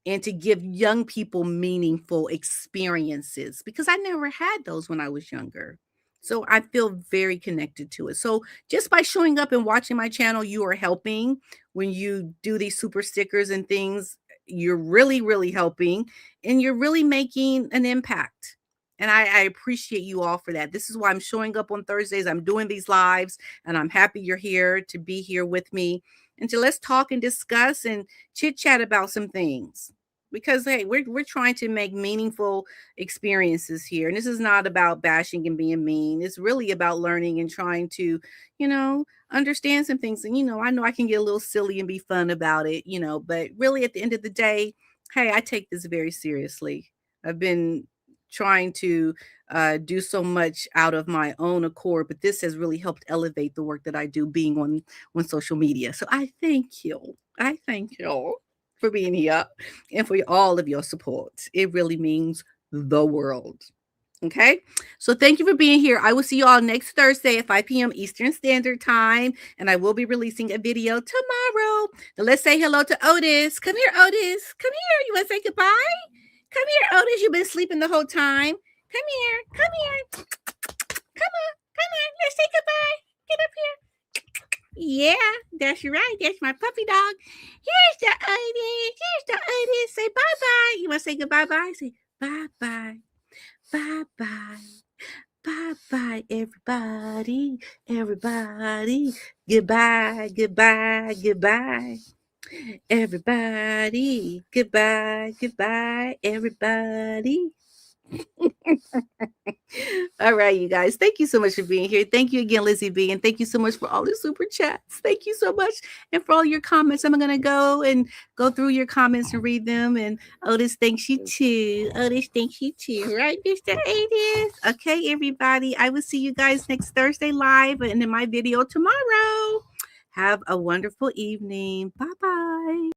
and to give young people meaningful experiences, because I never had those when I was younger. So I feel very connected to it. So just by showing up and watching my channel, you are helping. When you do these super stickers and things, you're really, really helping and you're really making an impact. And I appreciate you all for that. This is why I'm showing up on Thursdays. I'm doing these lives and I'm happy you're here to be here with me and to let's talk and discuss and chit chat about some things, because hey, we're trying to make meaningful experiences here, and this is not about bashing and being mean. It's really about learning and trying to, you know, understand some things. And I know I can get a little silly and be fun about it, but really at the end of the day, hey, I take this very seriously. I've been trying to do so much out of my own accord, but this has really helped elevate the work that I do being on social media. So I thank you. I thank you for being here and for all of your support. It really means the world. Okay. So thank you for being here. I will see you all next Thursday at 5 p.m. Eastern Standard Time. And I will be releasing a video tomorrow. Now let's say hello to Otis. Come here, Otis. Come here. You want to say goodbye? Come here, Otis. You've been sleeping the whole time. Come here. Come here. Come on. Come on. Let's say goodbye. Get up here. Yeah, that's right. That's my puppy dog. Here's the Otis. Here's the Otis. Say bye-bye. You want to say goodbye-bye? Say bye-bye. Bye-bye. Bye-bye, everybody. Everybody. Goodbye, goodbye, goodbye. Everybody. Goodbye, goodbye, everybody. All right, you guys. Thank you so much for being here. Thank you again, Lizzie B. And thank you so much for all the super chats. Thank you so much. And for all your comments. I'm going to go through your comments and read them. And Otis thanks you too. Otis thanks you too. Right, Mr. Otis? Okay, everybody. I will see you guys next Thursday live and in my video tomorrow. Have a wonderful evening. Bye-bye.